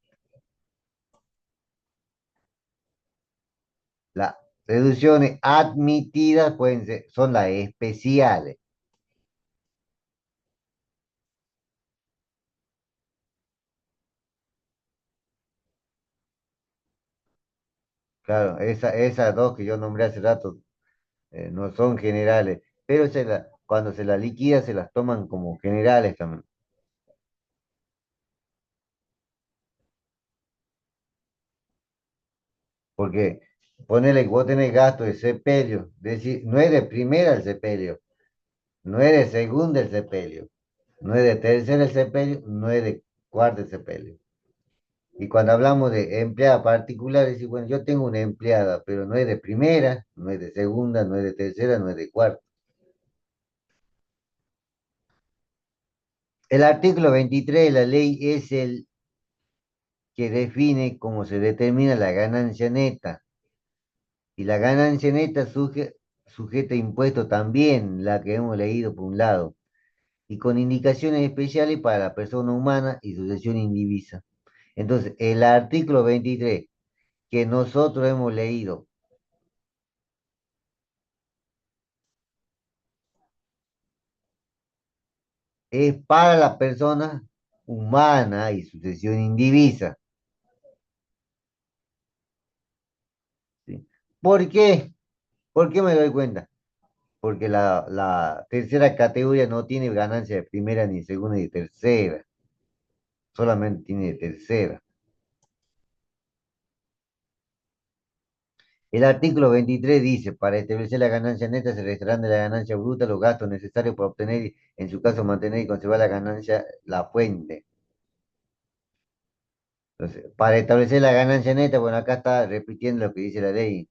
Las deducciones admitidas pueden ser, son las especiales. Claro, esas dos que yo nombré hace rato no son generales, pero cuando se las liquida se las toman como generales también. Porque ponele que vos tenés gasto de sepelio, decir, no es de primera el sepelio, no es de segunda el sepelio, no es de tercera el sepelio, no es de cuarta el sepelio. Y cuando hablamos de empleada particular, decir, bueno, yo tengo una empleada, pero no es de primera, no es de segunda, no es de tercera, no es de cuarta. El artículo 23 de la ley es el que define cómo se determina la ganancia neta. Y la ganancia neta sujeta a impuesto también, la que hemos leído por un lado, y con indicaciones especiales para la persona humana y sucesión indivisa. Entonces, el artículo 23 que nosotros hemos leído es para la persona humana y sucesión indivisa. ¿Sí? ¿Por qué? ¿Por qué me doy cuenta? Porque la tercera categoría no tiene ganancia de primera, ni segunda, ni tercera, solamente tiene de tercera. El artículo 23 dice, para establecer la ganancia neta se restarán de la ganancia bruta los gastos necesarios para obtener, en su caso, mantener y conservar la ganancia, la fuente. Entonces, para establecer la ganancia neta, bueno, acá está repitiendo lo que dice la ley.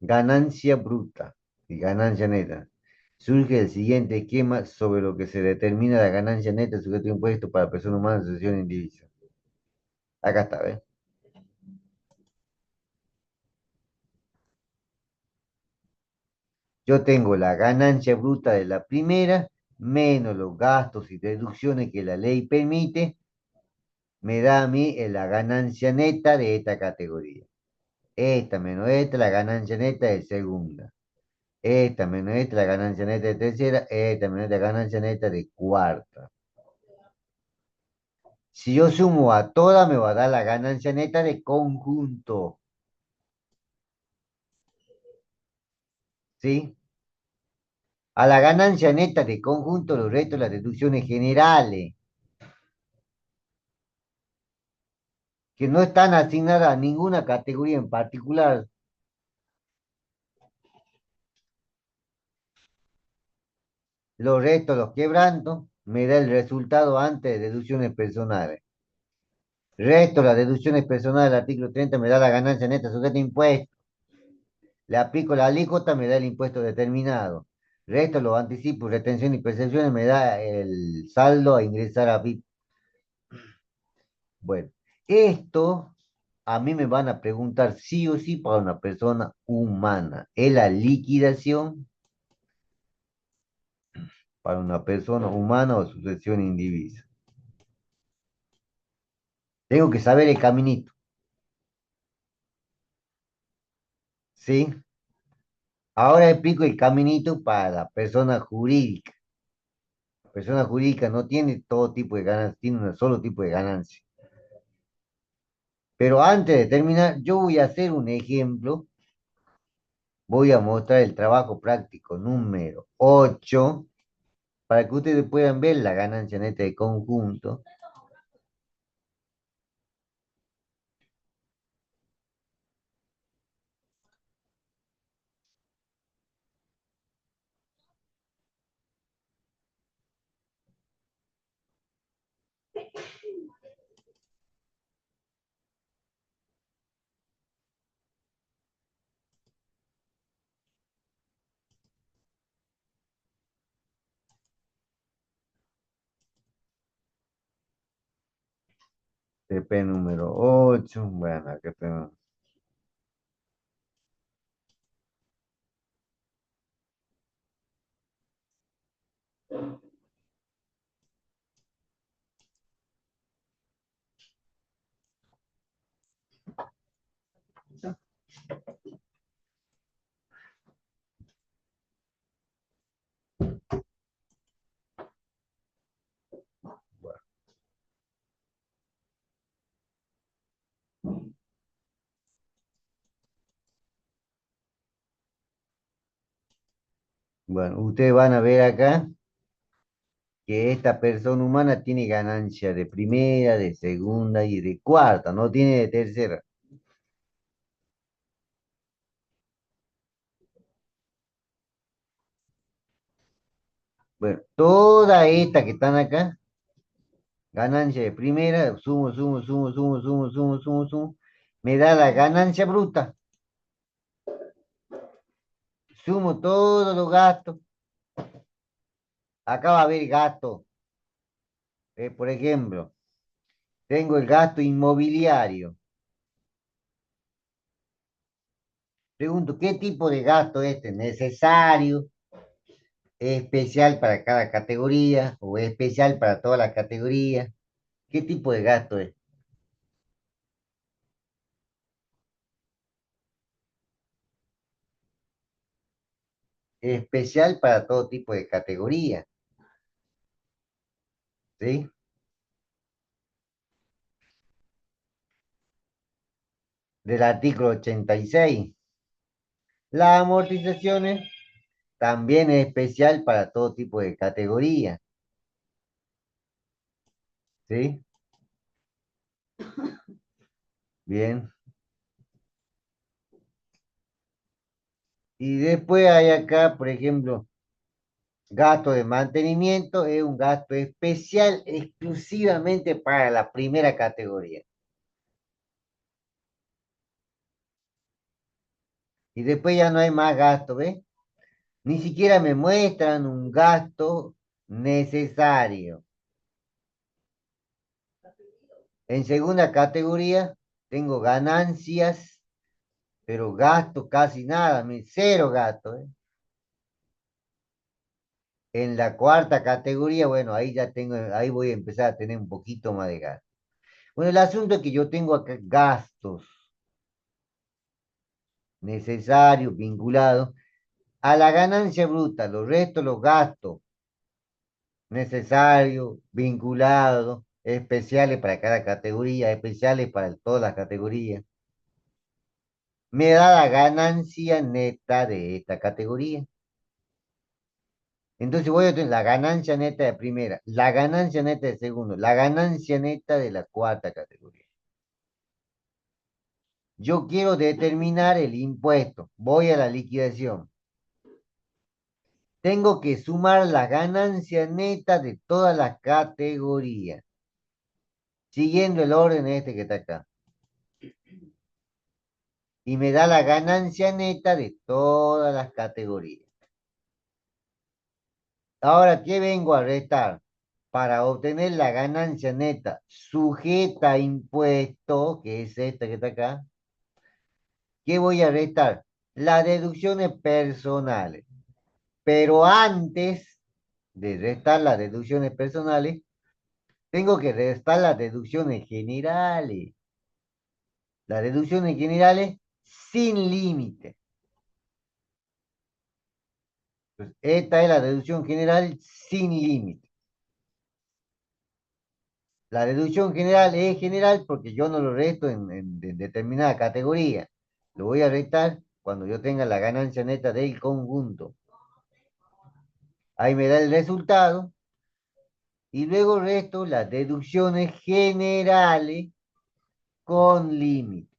Ganancia bruta y ganancia neta. Surge el siguiente esquema sobre lo que se determina la ganancia neta sujeto a impuesto para personas humanas, asociación individual. Acá está, ¿ves? Yo tengo la ganancia bruta de la primera, menos los gastos y deducciones que la ley permite, me da a mí la ganancia neta de esta categoría. Esta menos esta, la ganancia neta de segunda. Esta menos esta, la ganancia neta de tercera. Esta menos esta, la ganancia neta de cuarta. Si yo sumo a todas, me va a dar la ganancia neta de conjunto. ¿Sí? A la ganancia neta de conjunto los resto las deducciones generales, que no están asignadas a ninguna categoría en particular. Los restos los quebranto, me da el resultado antes de deducciones personales. Resto las deducciones personales del artículo 30 me da la ganancia neta sujeta a impuesto. Le aplico la alícuota, me da el impuesto determinado. Resto los anticipos, retención y percepciones, me da el saldo a ingresar a BIP. Bueno, esto a mí me van a preguntar sí o sí para una persona humana. ¿Es la liquidación para una persona humana o sucesión indivisa? Tengo que saber el caminito, ¿sí? Ahora explico el caminito para la persona jurídica. La persona jurídica no tiene todo tipo de ganancia, tiene un solo tipo de ganancia. Pero antes de terminar, yo voy a hacer un ejemplo. Voy a mostrar el trabajo práctico número 8 para que ustedes puedan ver la ganancia neta de conjunto. TP número 8. Bueno, acá tengo. Bueno, ustedes van a ver acá que esta persona humana tiene ganancia de primera, de segunda y de cuarta, no tiene de tercera. Bueno, toda esta que están acá, ganancia de primera, sumo, me da la ganancia bruta. Sumo todos los gastos. Acá va a haber gasto. Por ejemplo, tengo el gasto inmobiliario. Pregunto, ¿qué tipo de gasto es este? ¿Necesario? ¿Es especial para cada categoría? ¿O es especial para todas las categorías? ¿Qué tipo de gasto es? Especial para todo tipo de categoría, ¿sí? Del artículo 86. Las amortizaciones también es especial para todo tipo de categoría, ¿sí? Bien. Y después hay acá, por ejemplo, gasto de mantenimiento, es un gasto especial exclusivamente para la primera categoría. Y después ya no hay más gasto, ¿ves? Ni siquiera me muestran un gasto necesario. En segunda categoría, tengo ganancias, pero gasto casi nada, cero gasto, ¿eh? En la cuarta categoría, bueno, ahí ya tengo, ahí voy a empezar a tener un poquito más de gasto. Bueno, el asunto es que yo tengo acá gastos necesarios, vinculados a la ganancia bruta, los restos los gastos necesarios, vinculados, especiales para cada categoría, especiales para todas las categorías. Me da la ganancia neta de esta categoría. Entonces voy a tener la ganancia neta de primera, la ganancia neta de segundo, la ganancia neta de la cuarta categoría. Yo quiero determinar el impuesto. Voy a la liquidación. Tengo que sumar la ganancia neta de todas las categorías, siguiendo el orden este que está acá. Y me da la ganancia neta de todas las categorías. Ahora, ¿qué vengo a restar? Para obtener la ganancia neta sujeta a impuesto, que es esta que está acá, ¿qué voy a restar? Las deducciones personales. Pero antes de restar las deducciones personales, tengo que restar las deducciones generales. Las deducciones generales sin límite. Pues esta es la deducción general sin límite. La deducción general es general porque yo no lo resto en determinada categoría. Lo voy a restar cuando yo tenga la ganancia neta del conjunto. Ahí me da el resultado y luego resto las deducciones generales con límite,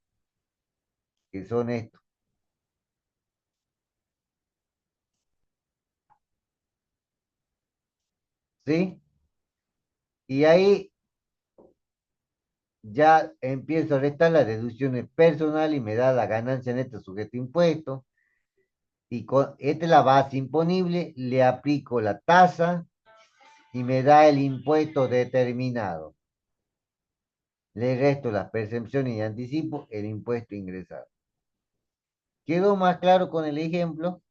que son estos, ¿sí? Y ahí ya empiezo a restar las deducciones personales y me da la ganancia neta sujeto a impuesto. Y esta es la base imponible, le aplico la tasa y me da el impuesto determinado. Le resto las percepciones y anticipo el impuesto ingresado. ¿Quedó más claro con el ejemplo?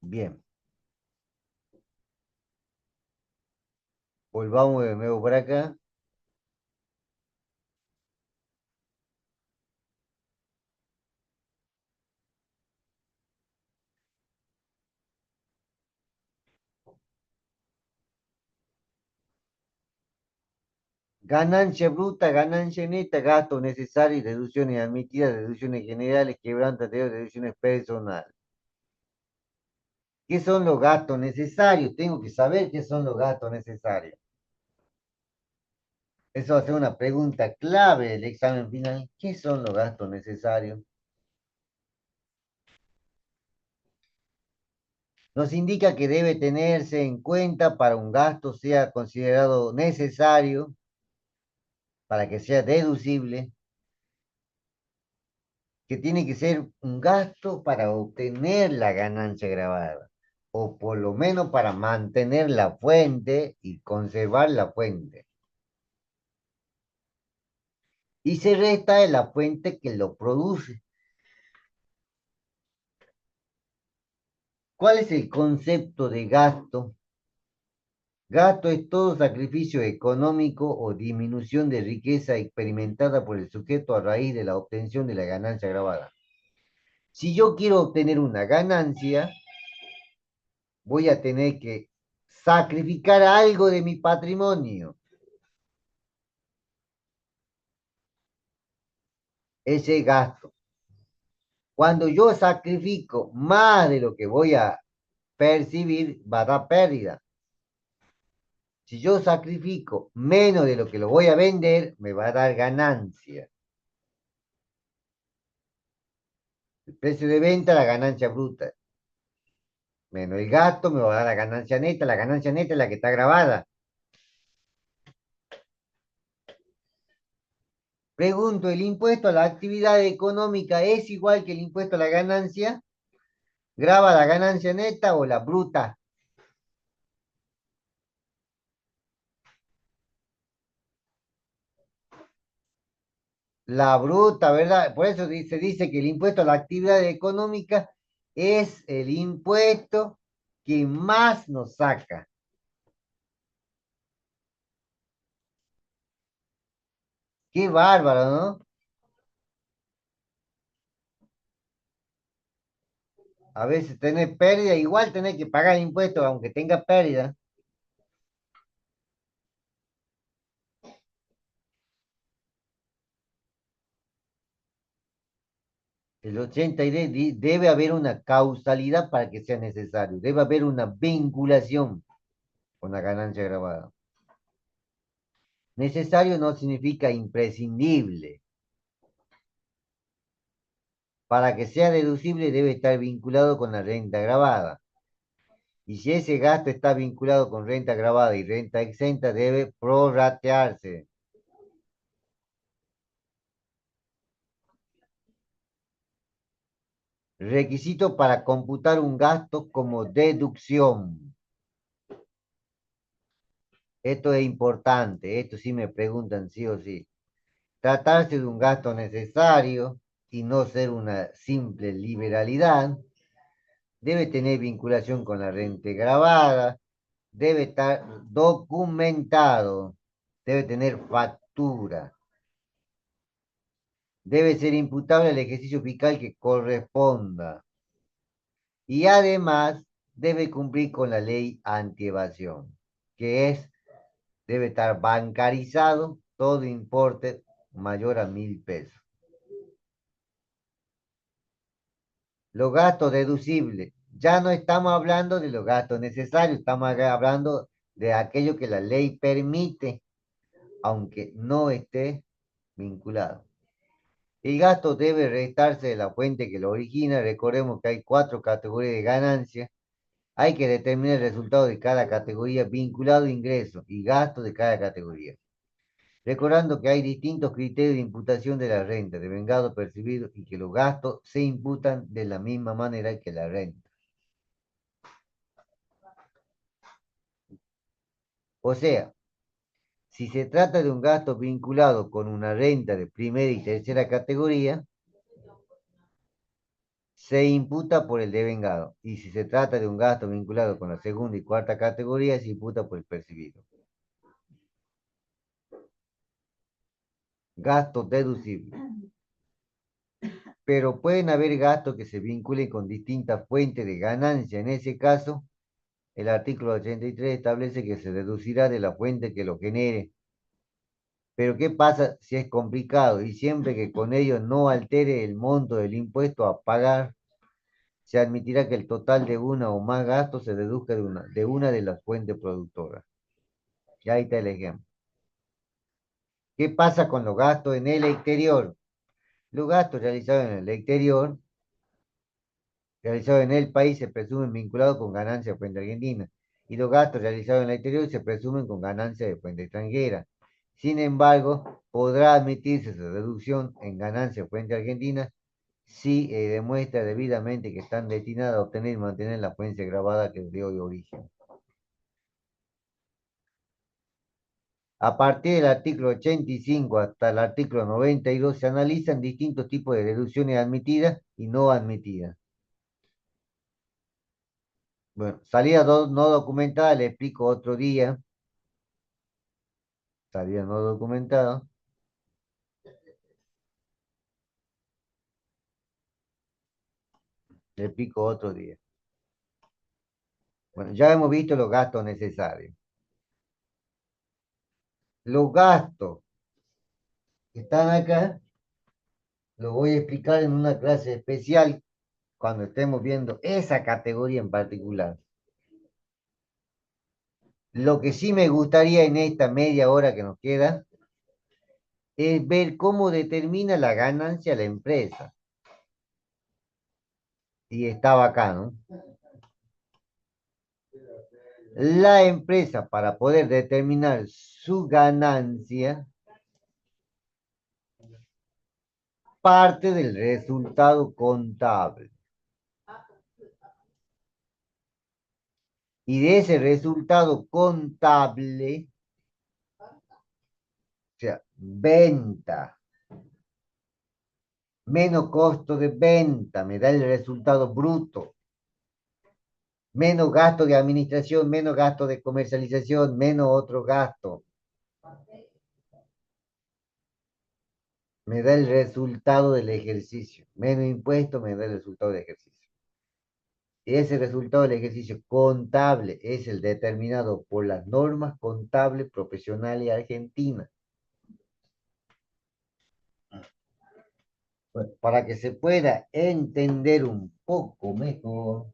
Bien, volvamos de nuevo por acá. Ganancia bruta, ganancia neta, gasto necesario, deducciones admitidas, deducciones generales, quebrantas de deducciones personales. ¿Qué son los gastos necesarios? Tengo que saber qué son los gastos necesarios. Eso va a ser una pregunta clave del examen final. ¿Qué son los gastos necesarios? Nos indica que debe tenerse en cuenta para un gasto sea considerado necesario, para que sea deducible, que tiene que ser un gasto para obtener la ganancia grabada, o por lo menos para mantener la fuente y conservar la fuente. Y se resta de la fuente que lo produce. ¿Cuál es el concepto de gasto? Gasto es todo sacrificio económico o disminución de riqueza experimentada por el sujeto a raíz de la obtención de la ganancia grabada. Si yo quiero obtener una ganancia, voy a tener que sacrificar algo de mi patrimonio. Ese gasto. Cuando yo sacrifico más de lo que voy a percibir, va a dar pérdida. Si yo sacrifico menos de lo que lo voy a vender, me va a dar ganancia. El precio de venta, la ganancia bruta. Menos el gasto me va a dar la ganancia neta. La ganancia neta es la que está grabada. Pregunto, ¿el impuesto a la actividad económica es igual que el impuesto a la ganancia? ¿Graba la ganancia neta o la bruta? La bruta, ¿verdad? Por eso se dice que el impuesto a la actividad económica es el impuesto que más nos saca. Qué bárbaro, ¿no? A veces tener pérdida, igual tener que pagar impuestos aunque tenga pérdida. El 83 debe haber una causalidad para que sea necesario. Debe haber una vinculación con la ganancia grabada. Necesario no significa imprescindible. Para que sea deducible debe estar vinculado con la renta grabada. Y si ese gasto está vinculado con renta grabada y renta exenta, debe prorratearse. Requisito para computar un gasto como deducción. Esto es importante, esto sí me preguntan sí o sí. Tratarse de un gasto necesario y no ser una simple liberalidad. Debe tener vinculación con la renta grabada. Debe estar documentado. Debe tener factura. Debe ser imputable al ejercicio fiscal que corresponda. Y además debe cumplir con la ley antievasión, que es, debe estar bancarizado todo importe mayor a 1.000 pesos. Los gastos deducibles. Ya no estamos hablando de los gastos necesarios, estamos hablando de aquello que la ley permite, aunque no esté vinculado. El gasto debe restarse de la fuente que lo origina. Recordemos que hay cuatro categorías de ganancias. Hay que determinar el resultado de cada categoría vinculado a ingresos y gastos de cada categoría. Recordando que hay distintos criterios de imputación de la renta, de vengado percibido y que los gastos se imputan de la misma manera que la renta. O sea, si se trata de un gasto vinculado con una renta de primera y tercera categoría, se imputa por el devengado. Y si se trata de un gasto vinculado con la segunda y cuarta categoría, se imputa por el percibido. Gastos deducibles. Pero pueden haber gastos que se vinculen con distintas fuentes de ganancia. En ese caso, el artículo 83 establece que se deducirá de la fuente que lo genere. Pero ¿qué pasa si es complicado y siempre que con ello no altere el monto del impuesto a pagar? Se admitirá que el total de una o más gastos se deduzca de una de las fuentes productoras. Y ahí está el ejemplo. ¿Qué pasa con los gastos en el exterior? Los gastos realizados en el exterior, realizados en el país, se presumen vinculados con ganancia de fuente argentina. Y los gastos realizados en el exterior se presumen con ganancia de fuente extranjera. Sin embargo, podrá admitirse su deducción en ganancia de fuente argentina si demuestra debidamente que están destinadas a obtener y mantener la fuente grabada que dio de origen. A partir del artículo 85 hasta el artículo 92 se analizan distintos tipos de deducciones admitidas y no admitidas. Bueno, salida no documentada, le explico otro día. Salida no documentada, le explico otro día. Bueno, ya hemos visto los gastos necesarios. Los gastos que están acá, los voy a explicar en una clase especial cuando estemos viendo esa categoría en particular. Lo que sí me gustaría en esta media hora que nos queda es ver cómo determina la ganancia la empresa. Y estaba acá, ¿no? La empresa, para poder determinar su ganancia, parte del resultado contable. Y de ese resultado contable, o sea, venta menos costo de venta, me da el resultado bruto. Menos gasto de administración, menos gasto de comercialización, menos otro gasto. Me da el resultado del ejercicio. Menos impuesto me da el resultado del ejercicio. Ese resultado del ejercicio contable es el determinado por las normas contables profesionales argentinas. Bueno, para que se pueda entender un poco mejor,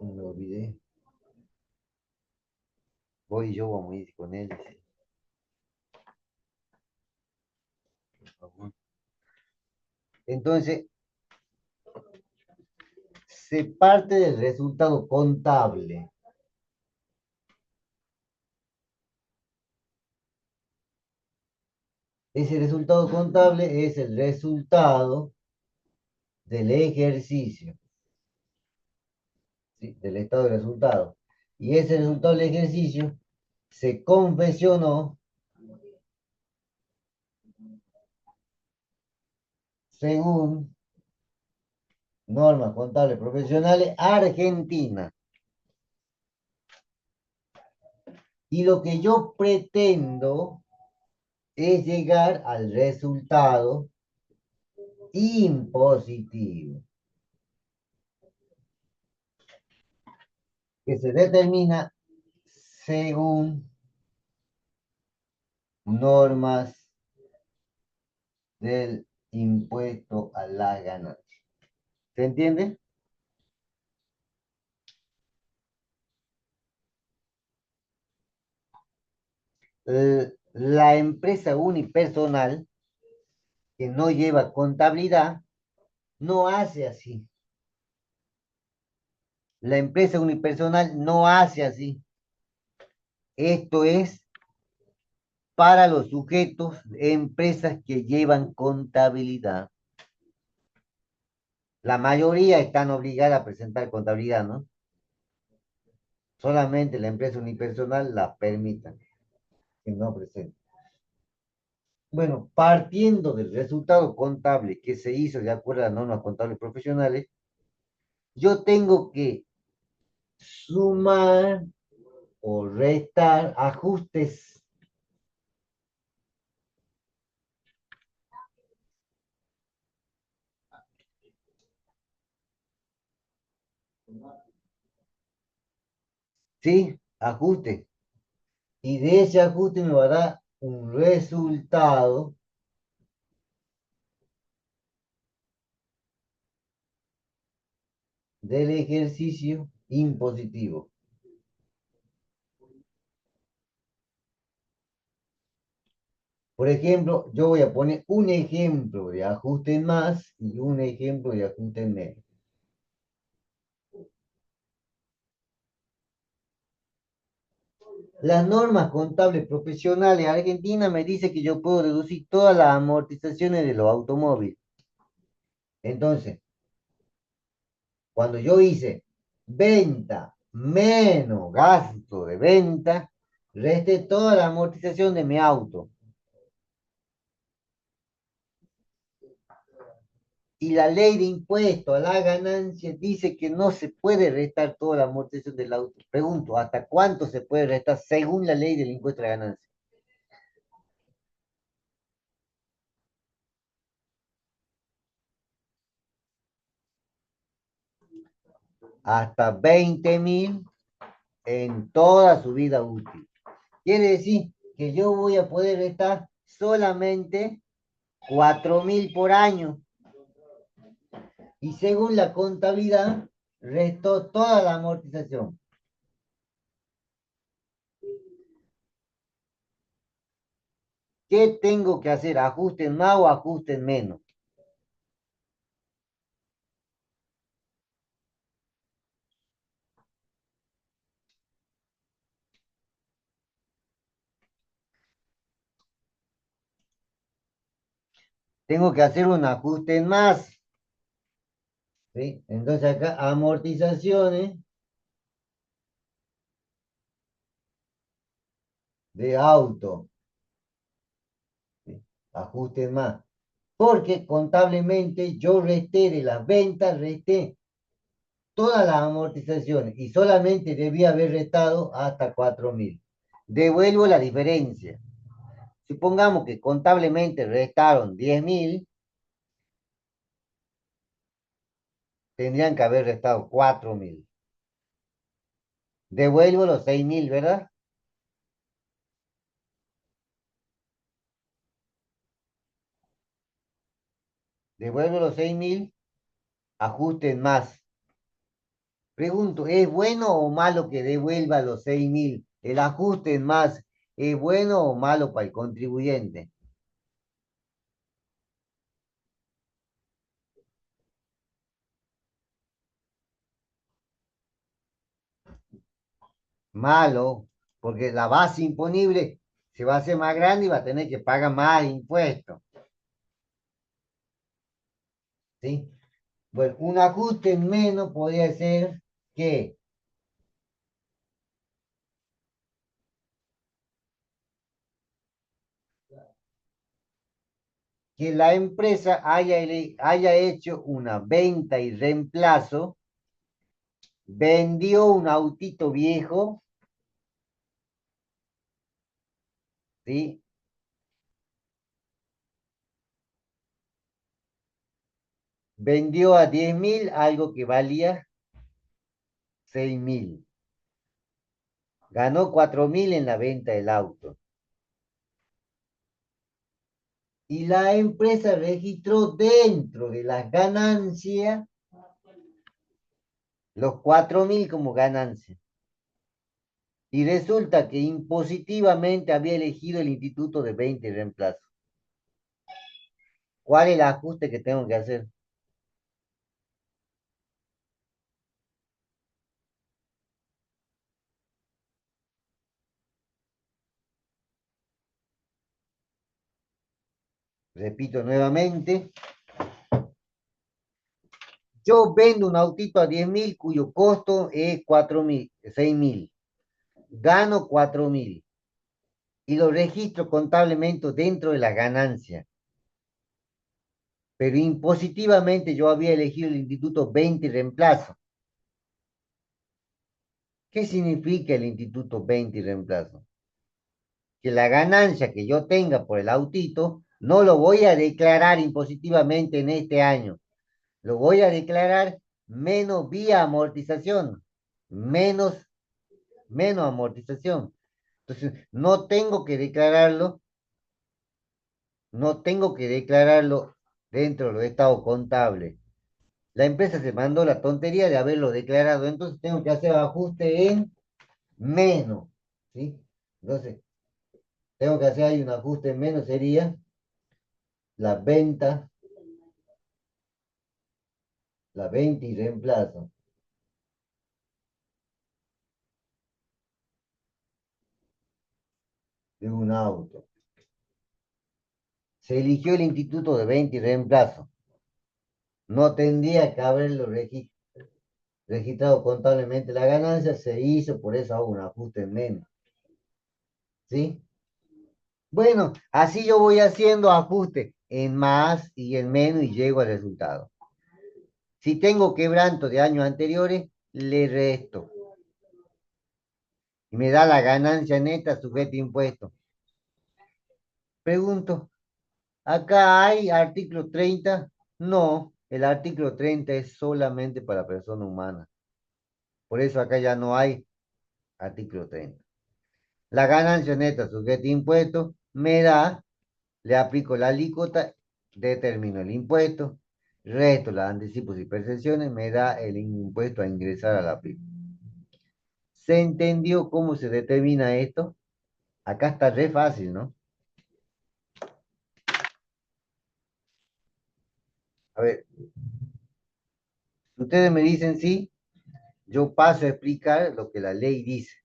no me olvidé. Voy y yo vamos a ir con él. Entonces, se parte del resultado contable. Ese resultado contable es el resultado del ejercicio, ¿sí? Del estado de resultado. Y ese resultado del ejercicio se confeccionó según normas contables profesionales argentinas. Y lo que yo pretendo es llegar al resultado impositivo, que se determina según normas del impuesto a la ganancia. ¿Se entiende? La empresa unipersonal que no lleva contabilidad no hace así. La empresa unipersonal no hace así. Esto es para los sujetos de empresas que llevan contabilidad. La mayoría están obligadas a presentar contabilidad, ¿no? Solamente la empresa unipersonal la permita que no presente. Bueno, partiendo del resultado contable que se hizo de acuerdo a las normas contables profesionales, yo tengo que sumar o restar ajustes. ¿Sí? Ajuste. Y de ese ajuste me va a dar un resultado del ejercicio impositivo. Por ejemplo, yo voy a poner un ejemplo de ajuste en más y un ejemplo de ajuste en menos. Las normas contables profesionales argentinas me dicen que yo puedo deducir todas las amortizaciones de los automóviles. Entonces, cuando yo hice venta menos gasto de venta, resté toda la amortización de mi auto. Y la ley de impuesto a la ganancia dice que no se puede restar toda la amortización del auto. Pregunto, ¿hasta cuánto se puede restar según la ley del impuesto a la ganancia? Hasta 20.000 en toda su vida útil. Quiere decir que yo voy a poder restar solamente 4.000 por año. Y según la contabilidad, restó toda la amortización. ¿Qué tengo que hacer? ¿Ajusten más o ajusten menos? Tengo que hacer un ajuste en más. ¿Sí? Entonces acá amortizaciones de auto. ¿Sí? Ajuste en más. Porque contablemente yo resté de las ventas, resté todas las amortizaciones y solamente debía haber restado hasta 4.000. Devuelvo la diferencia. Supongamos que contablemente restaron 10.000, tendrían que haber restado 4.000. Devuelvo los 6.000, ¿verdad? Devuelvo los 6.000, ajusten más. Pregunto, ¿es bueno o malo que devuelva los 6.000? El ajuste en más, ¿es bueno o malo para el contribuyente? Malo, porque la base imponible se va a hacer más grande y va a tener que pagar más impuestos, ¿sí? Bueno, un ajuste en menos podría ser que, que la empresa haya hecho una venta y reemplazo, vendió un autito viejo, ¿sí? Vendió a 10.000 algo que valía 6.000. Ganó 4.000 en la venta del auto. Y la empresa registró dentro de las ganancias los 4.000 como ganancia. Y resulta que impositivamente había elegido el instituto de 20 reemplazo. ¿Cuál es el ajuste que tengo que hacer? Repito nuevamente, yo vendo un autito a 10.000 cuyo costo es 4.000, 6.000. Gano 4.000 y lo registro contablemente dentro de la ganancia. Pero impositivamente yo había elegido el instituto 20 reemplazo. ¿Qué significa el instituto 20 reemplazo? Que la ganancia que yo tenga por el autito no lo voy a declarar impositivamente en este año. Lo voy a declarar menos vía amortización, menos, menos amortización. Entonces, no tengo que declararlo dentro de los estados contables. La empresa se mandó la tontería de haberlo declarado, entonces tengo que hacer ajuste en menos, ¿sí? Entonces, tengo que hacer ahí un ajuste en menos, sería la venta y reemplazo de un auto. Se eligió el instituto de venta y reemplazo. No tendría que haberlo registrado contablemente la ganancia, se hizo, por eso hago un ajuste en menos, ¿sí? Bueno, así yo voy haciendo ajuste en más y en menos y llego al resultado. Si tengo quebranto de años anteriores, le resto y me da la ganancia neta sujeta a impuestos. Pregunto, ¿acá hay artículo 30? No, el artículo 30 es solamente para persona humana. Por eso acá ya no hay artículo 30. La ganancia neta sujeta a impuestos me da, le aplico la alícuota, determino el impuesto, resto los anticipos y percepciones, me da el impuesto a ingresar a la PIB. ¿Se entendió cómo se determina esto? Acá está re fácil, ¿no? A ver, si ustedes me dicen sí, yo paso a explicar lo que la ley dice.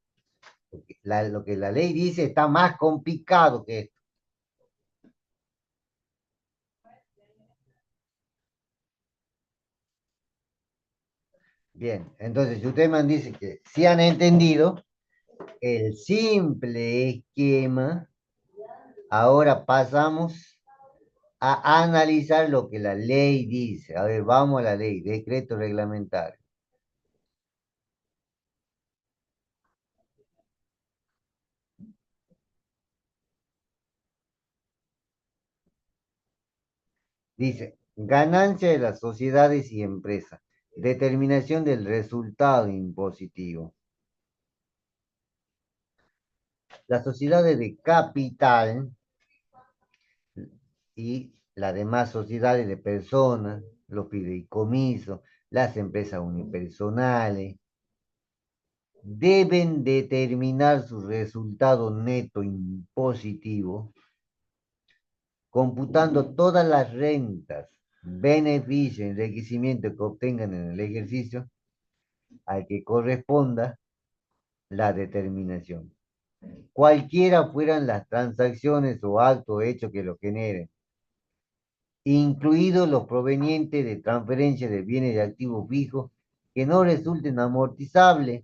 Porque lo que la ley dice está más complicado que esto. Bien, entonces si ustedes me dicen que sí han entendido el simple esquema, ahora pasamos a analizar lo que la ley dice. A ver, vamos a la ley, decreto reglamentario. Dice, ganancia de las sociedades y empresas. Determinación del resultado impositivo. Las sociedades de capital y las demás sociedades de personas, los fideicomisos, las empresas unipersonales, deben determinar su resultado neto impositivo computando todas las rentas, beneficios, enriquecimiento que obtengan en el ejercicio al que corresponda la determinación. Cualquiera fueran las transacciones o actos hechos que lo generen, incluidos los provenientes de transferencia de bienes de activos fijos que no resulten amortizables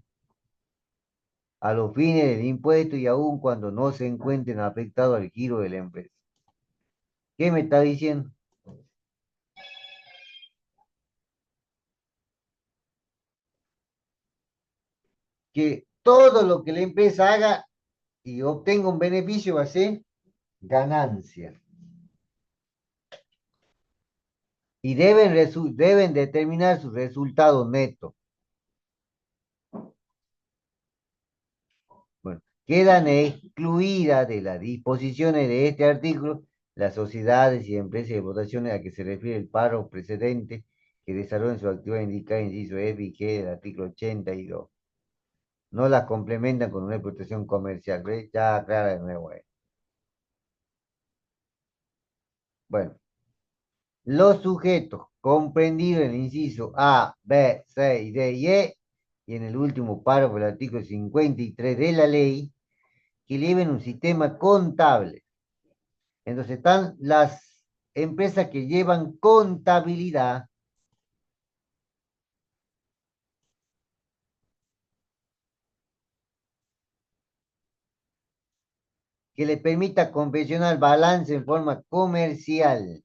a los fines del impuesto y aun cuando no se encuentren afectados al giro de la empresa. ¿Qué me está diciendo? Que todo lo que la empresa haga y obtenga un beneficio va a ser ganancia. Y deben determinar su resultado neto. Bueno, quedan excluidas de las disposiciones de este artículo las sociedades y empresas de votaciones a que se refiere el párrafo precedente que desarrollan su actividad indicada en inciso F y G del artículo 82. No las complementan con una explotación comercial. ¿Ves? Ya aclara de nuevo. Bueno, los sujetos comprendidos en el inciso A, B, C, D y E, y en el último párrafo del artículo 53 de la ley, que lleven un sistema contable. Entonces están las empresas que llevan contabilidad, que le permita confeccionar balance en forma comercial.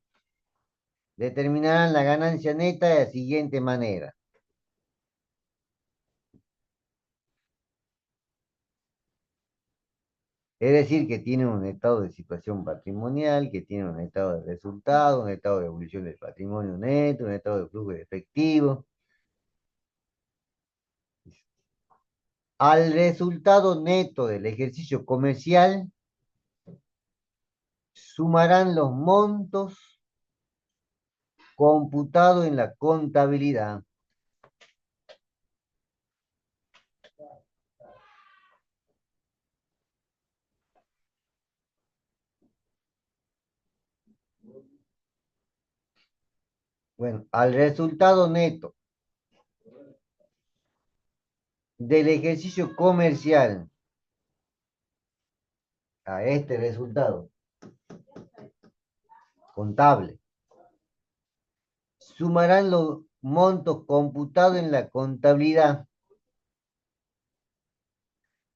Determinarán la ganancia neta de la siguiente manera. Es decir, que tienen un estado de situación patrimonial, que tienen un estado de resultado, un estado de evolución del patrimonio neto, un estado de flujo de efectivo. Al resultado neto del ejercicio comercial sumarán los montos computados en la contabilidad. Bueno, al resultado neto del ejercicio comercial, a este resultado contable, sumarán los montos computados en la contabilidad,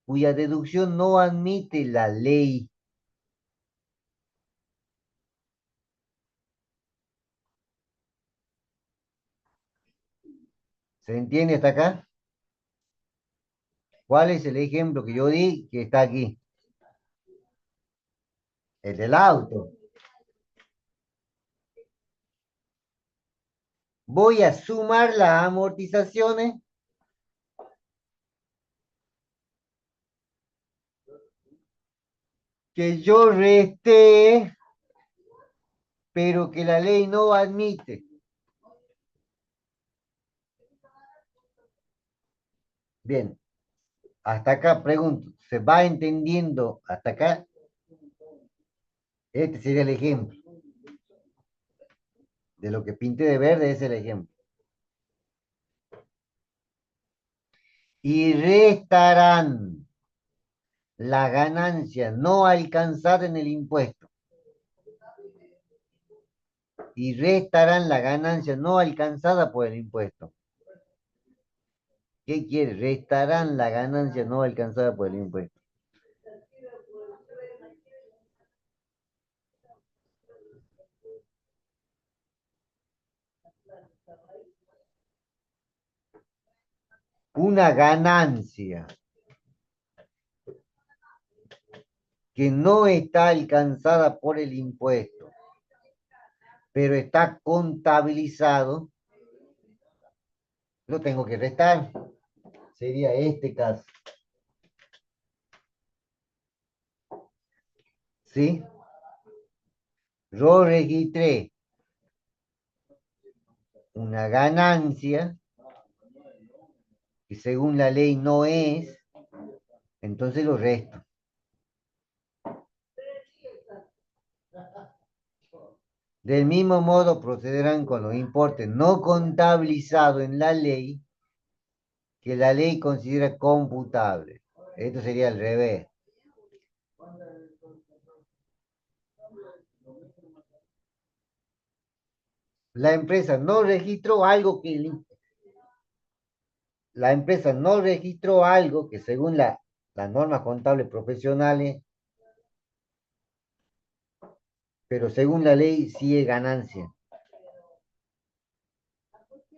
cuya deducción no admite la ley. ¿Se entiende hasta acá? ¿Cuál es el ejemplo que yo di que está aquí? El del auto. Voy a sumar las amortizaciones que yo resté, pero que la ley no admite. Bien, hasta acá pregunto, ¿se va entendiendo hasta acá? Este sería el ejemplo. De lo que pinté de verde es el ejemplo. Y restarán la ganancia no alcanzada en el impuesto. Y restarán la ganancia no alcanzada por el impuesto. ¿Qué quiere? Restarán la ganancia no alcanzada por el impuesto. Una ganancia que no está alcanzada por el impuesto, pero está contabilizado, lo tengo que restar. Sería este caso. ¿Sí? Yo registré una ganancia que según la ley no es, entonces lo resto. Del mismo modo procederán con los importes no contabilizados en la ley que la ley considera computable. Esto sería al revés. La empresa no registró algo que la empresa no registró algo que según las normas contables profesionales, pero según la ley sí es ganancia.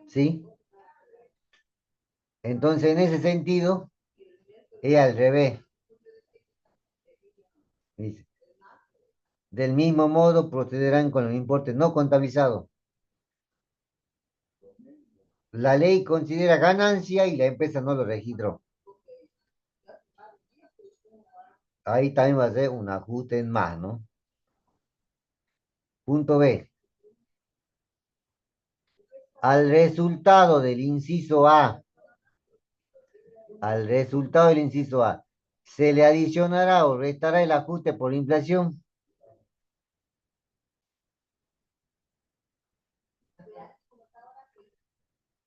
¿Sí? Entonces, en ese sentido, es al revés. Dice, del mismo modo procederán con los importes no contabilizados. La ley considera ganancia y la empresa no lo registró. Ahí también va a ser un ajuste en más, ¿no? Punto B. Al resultado del inciso A, al resultado del inciso A, se le adicionará o restará el ajuste por inflación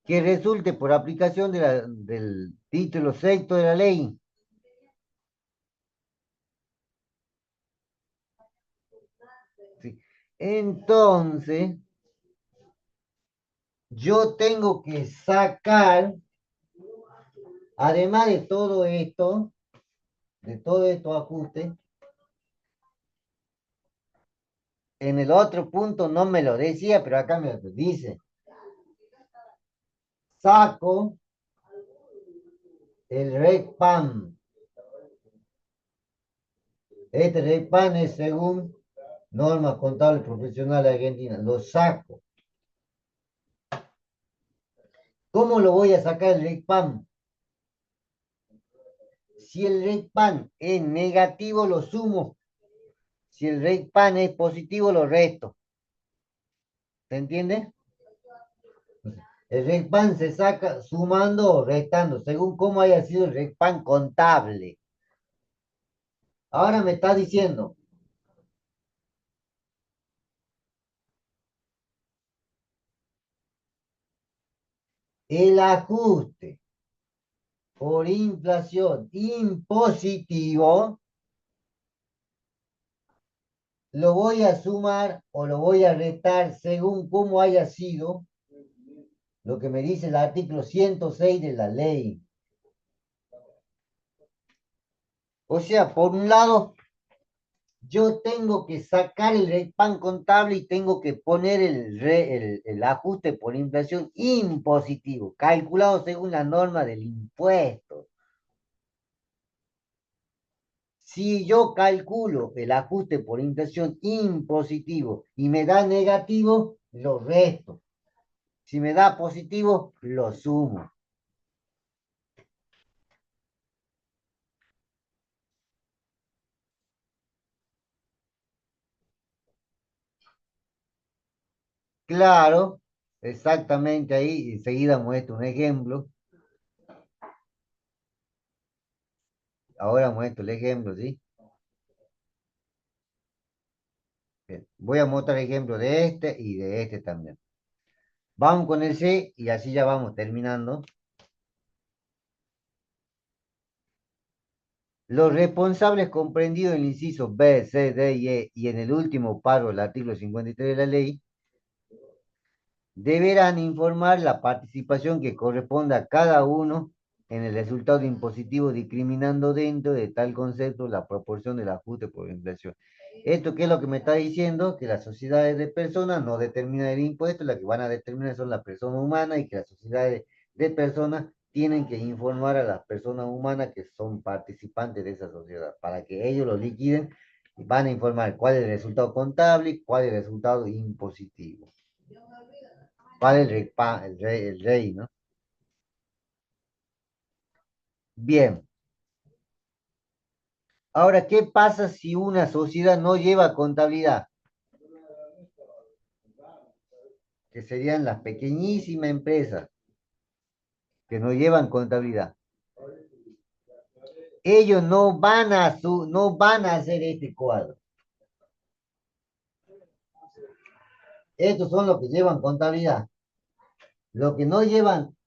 que resulte por aplicación del título sexto de la ley. Sí. Entonces, yo tengo que sacar, además de todo estos ajustes, en el otro punto no me lo decía, pero acá me lo dice. Saco el RECPAM. Este RECPAM es según normas contables profesionales argentinas. Lo saco. ¿Cómo lo voy a sacar el RECPAM? Si el RECPAM es negativo, lo sumo. Si el RECPAM es positivo, lo resto. ¿Se entiende? El RECPAM se saca sumando o restando, según cómo haya sido el RECPAM contable. Ahora me está diciendo, el ajuste por inflación impositivo lo voy a sumar o lo voy a restar según cómo haya sido lo que me dice el artículo 106 de la ley. O sea, por un lado, yo tengo que sacar el RECPAM contable y tengo que poner el ajuste por inflación impositivo, calculado según la norma del impuesto. Si yo calculo el ajuste por inflación impositivo y me da negativo, lo resto. Si me da positivo, lo sumo. Claro, exactamente ahí. Enseguida muestro un ejemplo. Ahora muestro el ejemplo, ¿sí? Bien. Voy a mostrar ejemplo de este y de este también. Vamos con el C y así ya vamos terminando. Los responsables comprendidos en el inciso B, C, D y E y en el último párrafo del artículo 53 de la ley deberán informar la participación que corresponda a cada uno en el resultado impositivo, discriminando dentro de tal concepto la proporción del ajuste por inflación. ¿Esto qué es lo que me está diciendo? Que las sociedades de personas no determinan el impuesto, las que van a determinar son las personas humanas y que las sociedades de personas tienen que informar a las personas humanas que son participantes de esa sociedad para que ellos lo liquiden y van a informar cuál es el resultado contable y cuál es el resultado impositivo. ¿Cuál es el rey, el rey, ¿no? Bien. Ahora, ¿qué pasa si una sociedad no lleva contabilidad? Que serían las pequeñísimas empresas que no llevan contabilidad. Ellos no van a hacer este cuadro. Estos son los que llevan contabilidad. Los que no llevan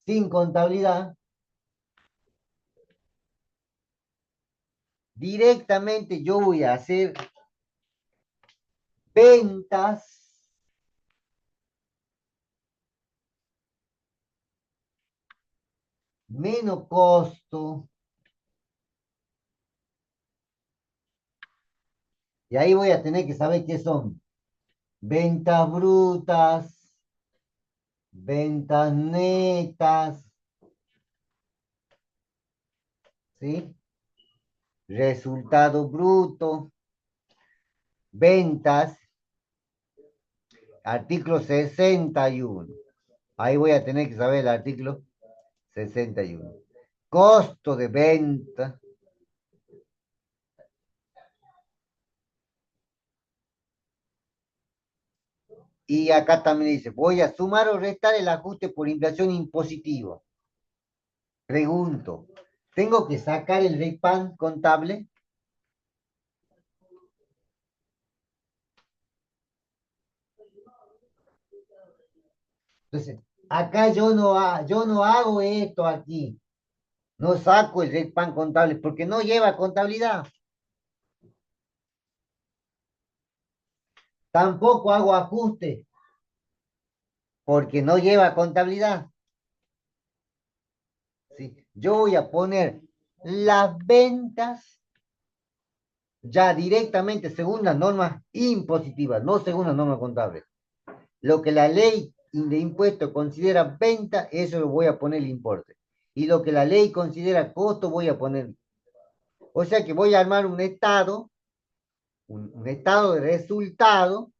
sin contabilidad, directamente yo voy a hacer ventas menos costo. Y ahí voy a tener que saber qué son ventas brutas, ventas netas, ¿sí? Resultado bruto, ventas, artículo 61. Ahí voy a tener que saber el artículo 61. Costo de venta. Y acá también dice, voy a sumar o restar el ajuste por inflación impositiva. Pregunto, ¿tengo que sacar el REPAN contable? Entonces, acá yo no hago esto aquí. No saco el REPAN contable porque no lleva contabilidad. Tampoco hago ajuste porque no lleva contabilidad. ¿Sí? Yo voy a poner las ventas ya directamente según las normas impositivas, no según las normas contables. Lo que la ley de impuesto considera venta, eso lo voy a poner el importe. Y lo que la ley considera costo, voy a poner. O sea que voy a armar un estado de resultado,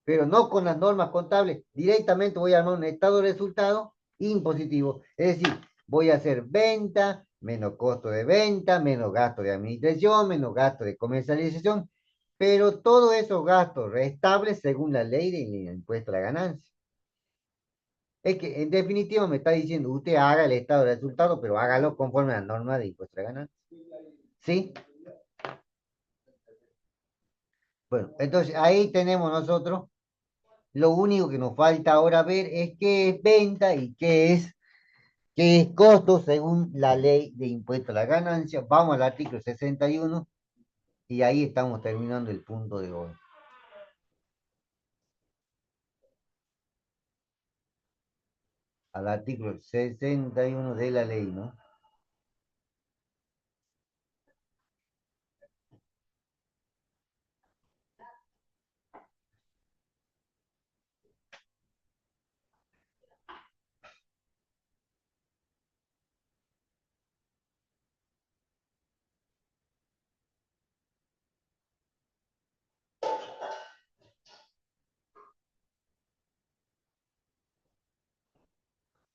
pero no con las normas contables. Directamente voy a armar un estado de resultado impositivo. Es decir, voy a hacer venta, menos costo de venta, menos gasto de administración, menos gasto de comercialización, pero todos esos gastos restables según la ley del impuesto a la ganancia. Es que en definitiva me está diciendo, usted haga el estado de resultado, pero hágalo conforme a la norma de impuesto a la ganancia. ¿Sí? Bueno, entonces ahí tenemos nosotros. Lo único que nos falta ahora ver es qué es venta y qué es costo según la ley de impuesto a la ganancia. Vamos al artículo 61 y ahí estamos terminando el punto de hoy. Al artículo 61 de la ley, ¿no?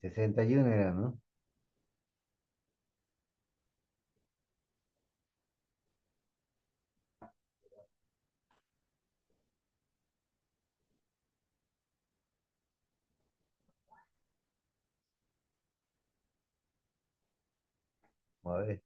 61 era, ¿no? A ver.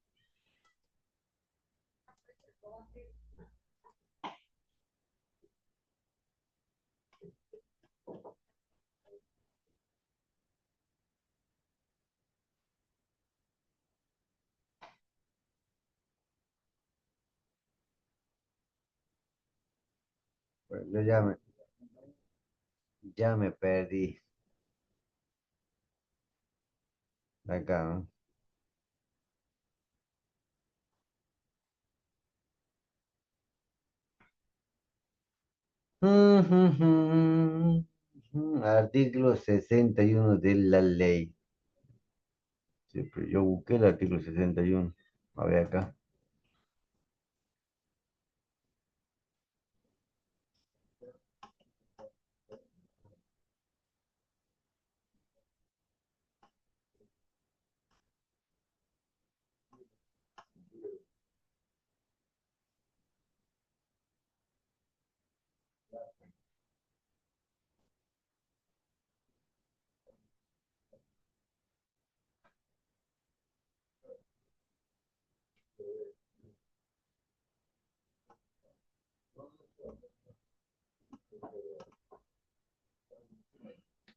Yo ya me perdí acá, ¿no? Artículo 61 de la ley. Sí, pero yo busqué el artículo 61. A ver acá.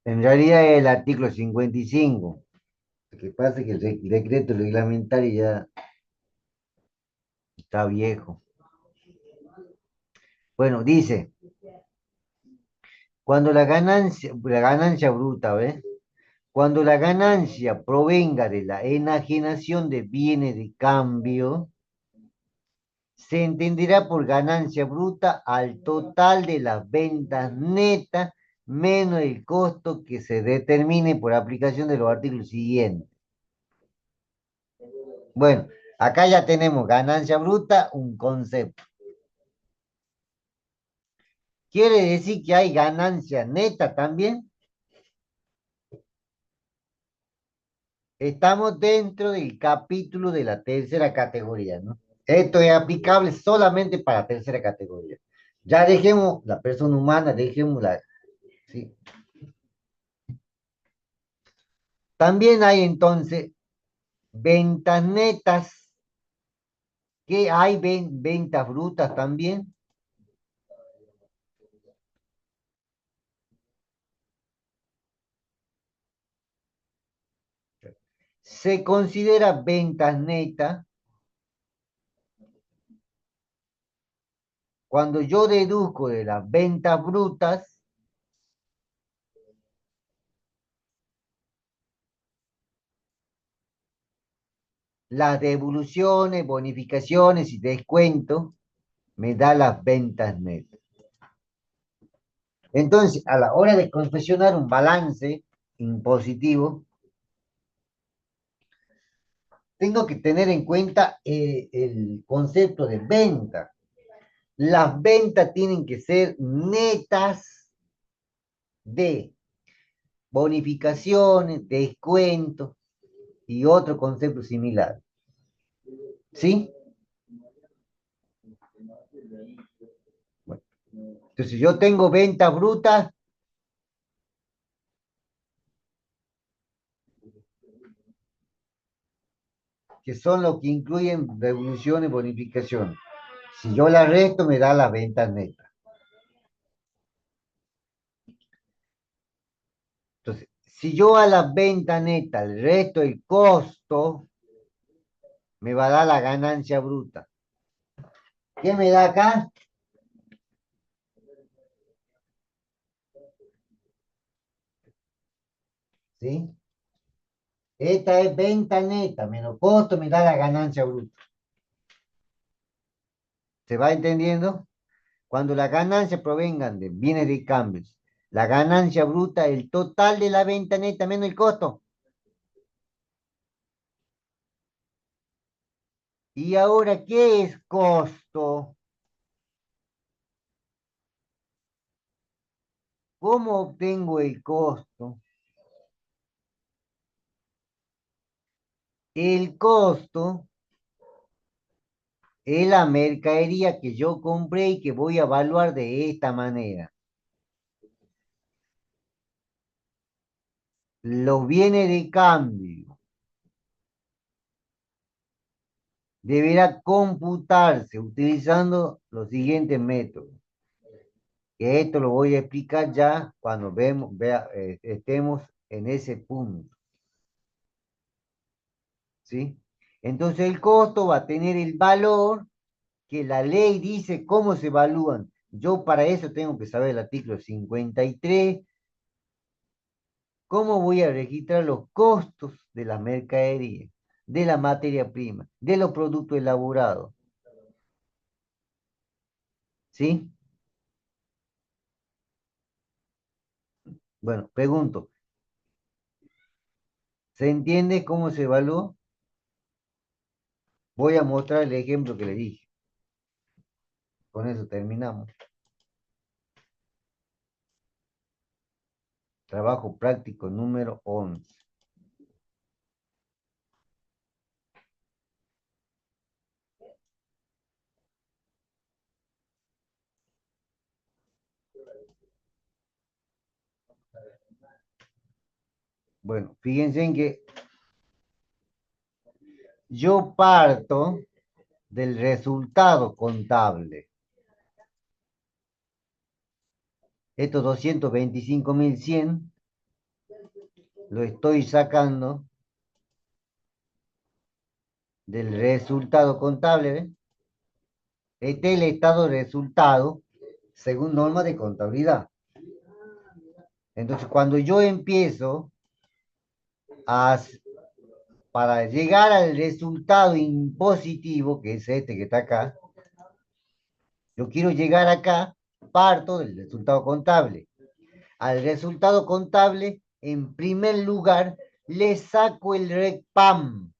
En realidad es el artículo 55. Lo que pasa es que el decreto reglamentario ya está viejo. Bueno, dice, cuando la ganancia bruta, ¿ves? Cuando la ganancia provenga de la enajenación de bienes de cambio, se entenderá por ganancia bruta al total de las ventas netas menos el costo que se determine por aplicación de los artículos siguientes. Bueno, acá ya tenemos ganancia bruta, un concepto. Quiere decir que hay ganancia neta también. Estamos dentro del capítulo de la tercera categoría, ¿no? Esto es aplicable solamente para tercera categoría. Ya dejemos la persona humana, dejemos la... ¿sí? También hay entonces ventas netas, que hay ventas brutas también. Se considera ventas netas cuando yo deduzco de las ventas brutas las devoluciones, bonificaciones y descuentos, me da las ventas netas. Entonces, a la hora de confeccionar un balance impositivo, tengo que tener en cuenta el concepto de venta. Las ventas tienen que ser netas de bonificaciones, descuentos y otro concepto similar. ¿Sí? Bueno, entonces yo tengo ventas brutas que son lo que incluyen devoluciones y bonificaciones. Si yo las resto, me da las ventas netas. Entonces, si yo a la venta neta le resto el costo, me va a dar la ganancia bruta. ¿Qué me da acá? ¿Sí? Esta es venta neta, menos costo me da la ganancia bruta. ¿Se va entendiendo? Cuando las ganancias provengan de bienes de cambios, la ganancia bruta, el total de la venta neta menos el costo. ¿Y ahora qué es costo? ¿Cómo obtengo el costo? El costo es la mercadería que yo compré y que voy a evaluar de esta manera. Los bienes de cambio deberá computarse utilizando los siguientes métodos. Que esto lo voy a explicar ya cuando estemos en ese punto, ¿sí? Entonces el costo va a tener el valor que la ley dice cómo se evalúan. Yo para eso tengo que saber el artículo 53. ¿Cómo voy a registrar los costos de la mercadería, de la materia prima, de los productos elaborados? ¿Sí? Bueno, pregunto, ¿se entiende cómo se evalúa? Voy a mostrar el ejemplo que le dije. Con eso terminamos. Trabajo práctico número 11. Bueno, fíjense en que yo parto del resultado contable. Estos 225.100 lo estoy sacando del resultado contable, ¿ves? Este es el estado de resultado según norma de contabilidad. Entonces, cuando yo empiezo a, para llegar al resultado impositivo, que es este que está acá, yo quiero llegar acá, parto del resultado contable. Al resultado contable, en primer lugar, le saco el RECPAM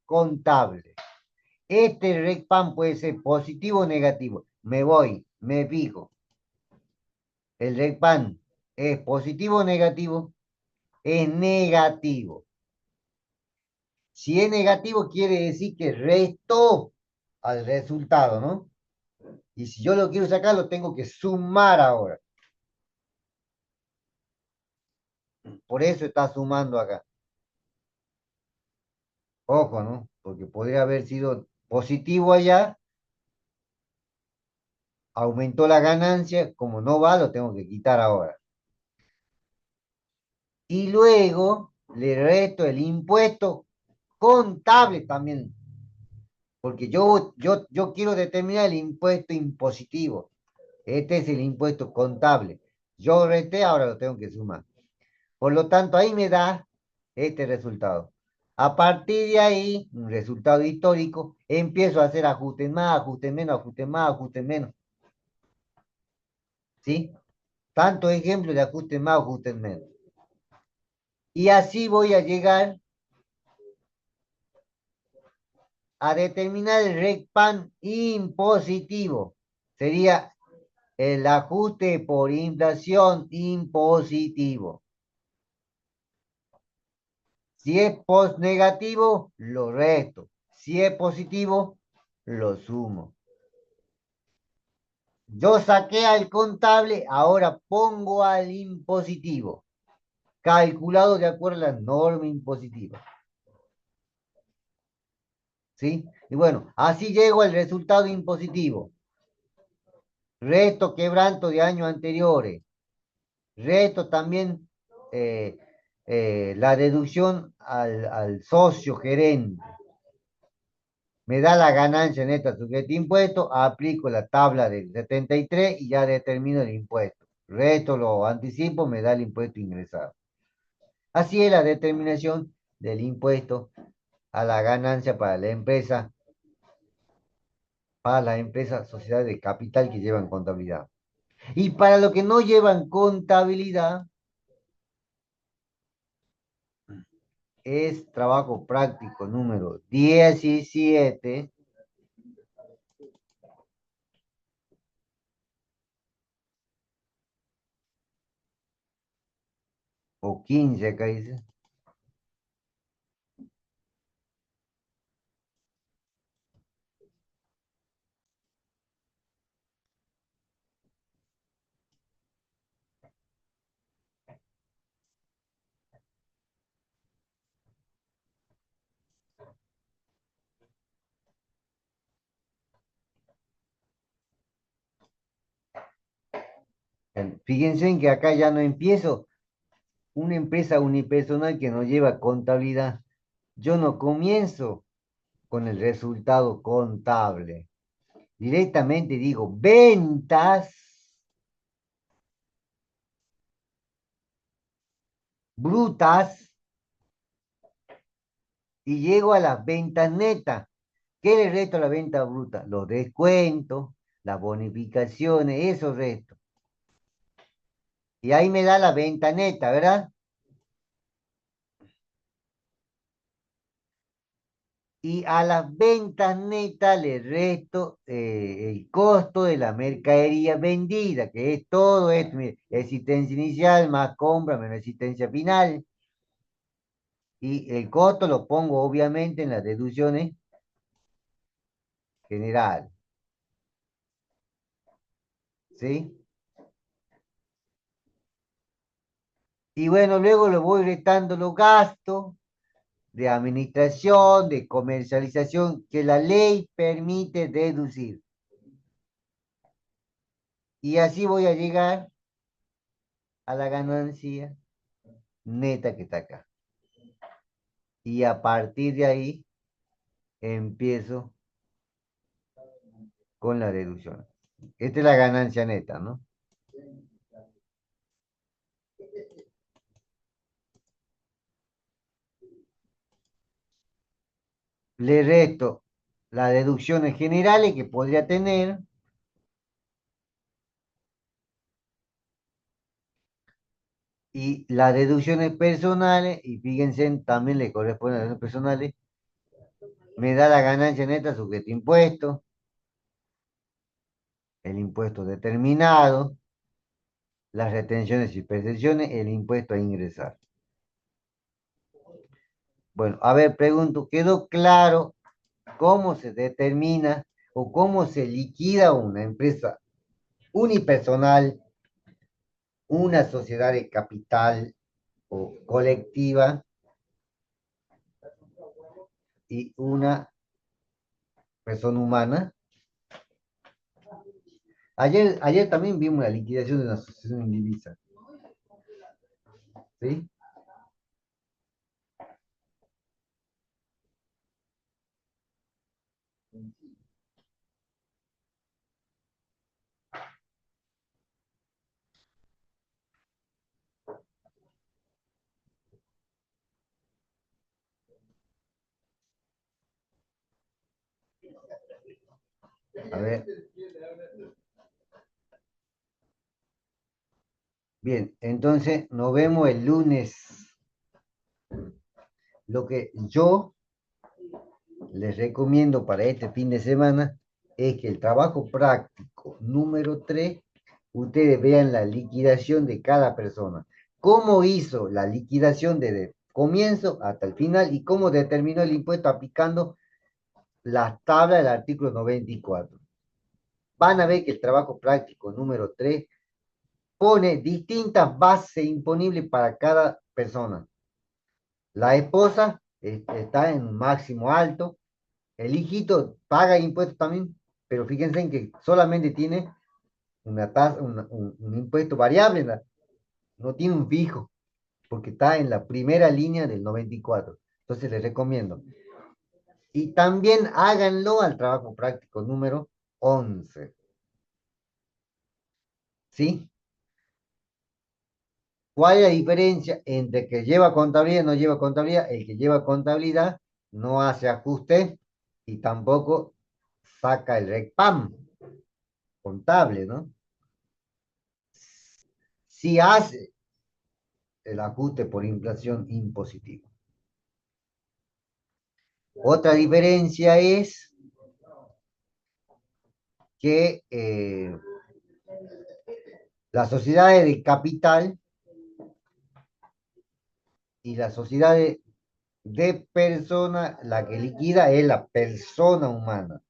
contable. Este RECPAM puede ser positivo o negativo. Me voy, me fijo. El RECPAM es positivo o negativo. Es negativo. Si es negativo, quiere decir que resto al resultado, ¿no? Y si yo lo quiero sacar, lo tengo que sumar ahora. Por eso está sumando acá. Ojo, ¿no? Porque podría haber sido positivo allá, aumentó la ganancia, como no va, lo tengo que quitar ahora. Y luego le resto el impuesto contable también, porque yo quiero determinar el impuesto impositivo. Este es el impuesto contable. Yo resté, ahora lo tengo que sumar. Por lo tanto, ahí me da este resultado. A partir de ahí, un resultado histórico, empiezo a hacer ajustes más, ajustes menos, ajustes más, ajustes menos. ¿Sí? Tantos ejemplos de ajustes más, ajustes menos. Y así voy a llegar a determinar el RECPAN impositivo. Sería el ajuste por inflación impositivo. Si es post negativo, lo resto. Si es positivo, lo sumo. Yo saqué al contable, ahora pongo al impositivo, calculado de acuerdo a la norma impositiva. ¿Sí? Y bueno, así llego al resultado impositivo. Resto quebranto de años anteriores. Resto también eh, la deducción al socio gerente. Me da la ganancia neta sujeta a impuesto, aplico la tabla del 73 y ya determino el impuesto. Resto lo anticipo, me da el impuesto ingresado. Así es la determinación del impuesto a la ganancia para la empresa, sociedades de capital que llevan contabilidad. Y para los que no llevan contabilidad, es trabajo práctico número 17 o 15, acá dice. Fíjense en que acá ya no empiezo. Una empresa unipersonal que no lleva contabilidad. Yo no comienzo con el resultado contable. Directamente digo ventas brutas y llego a las ventas netas. ¿Qué le resto a la venta bruta? Los descuentos, las bonificaciones, esos restos. Y ahí me da la venta neta, ¿verdad? Y a las ventas netas le resto el costo de la mercadería vendida, que es todo esto, mire, existencia inicial más compra menos existencia final. Y el costo lo pongo obviamente en las deducciones generales, ¿sí? Y bueno, luego le voy restando los gastos de administración, de comercialización, que la ley permite deducir. Y así voy a llegar a la ganancia neta que está acá. Y a partir de ahí empiezo con la deducción. Esta es la ganancia neta, ¿no? Le resto las deducciones generales que podría tener y las deducciones personales, y fíjense, también le corresponden a las deducciones personales, me da la ganancia neta sujeto a impuesto, el impuesto determinado, las retenciones y percepciones, el impuesto a ingresar. Bueno, a ver, pregunto, ¿quedó claro cómo se determina o cómo se liquida una empresa unipersonal, una sociedad de capital o colectiva y una persona humana? Ayer también vimos la liquidación de una asociación indivisa, ¿sí? A ver, bien, entonces nos vemos el lunes. Lo que yo les recomiendo para este fin de semana es que el trabajo práctico número 3, ustedes vean la liquidación de cada persona. ¿Cómo hizo la liquidación desde el comienzo hasta el final y cómo determinó el impuesto aplicando las tablas del artículo 94? Van a ver que el trabajo práctico número 3 pone distintas bases imponibles para cada persona. La esposa está en un máximo alto. El hijito paga impuestos también, pero fíjense en que solamente tiene una tasa, un impuesto variable, no tiene un fijo, porque está en la primera línea del 94. Entonces les recomiendo. Y también háganlo al trabajo práctico número 11. ¿Sí? ¿Cuál es la diferencia entre que lleva contabilidad y no lleva contabilidad? El que lleva contabilidad no hace ajuste y tampoco saca el RECPAM contable, ¿no? Si hace el ajuste por inflación impositiva. Otra diferencia es que las sociedades de capital y las sociedades de persona, la que liquida es la persona humana,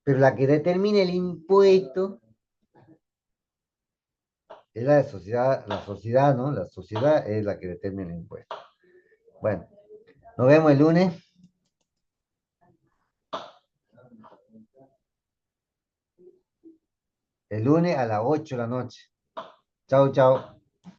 pero la que determina el impuesto es la sociedad, ¿no? La sociedad es la que determina el impuesto. Bueno, nos vemos el lunes. El lunes a las 8 de la noche. Chao, chao.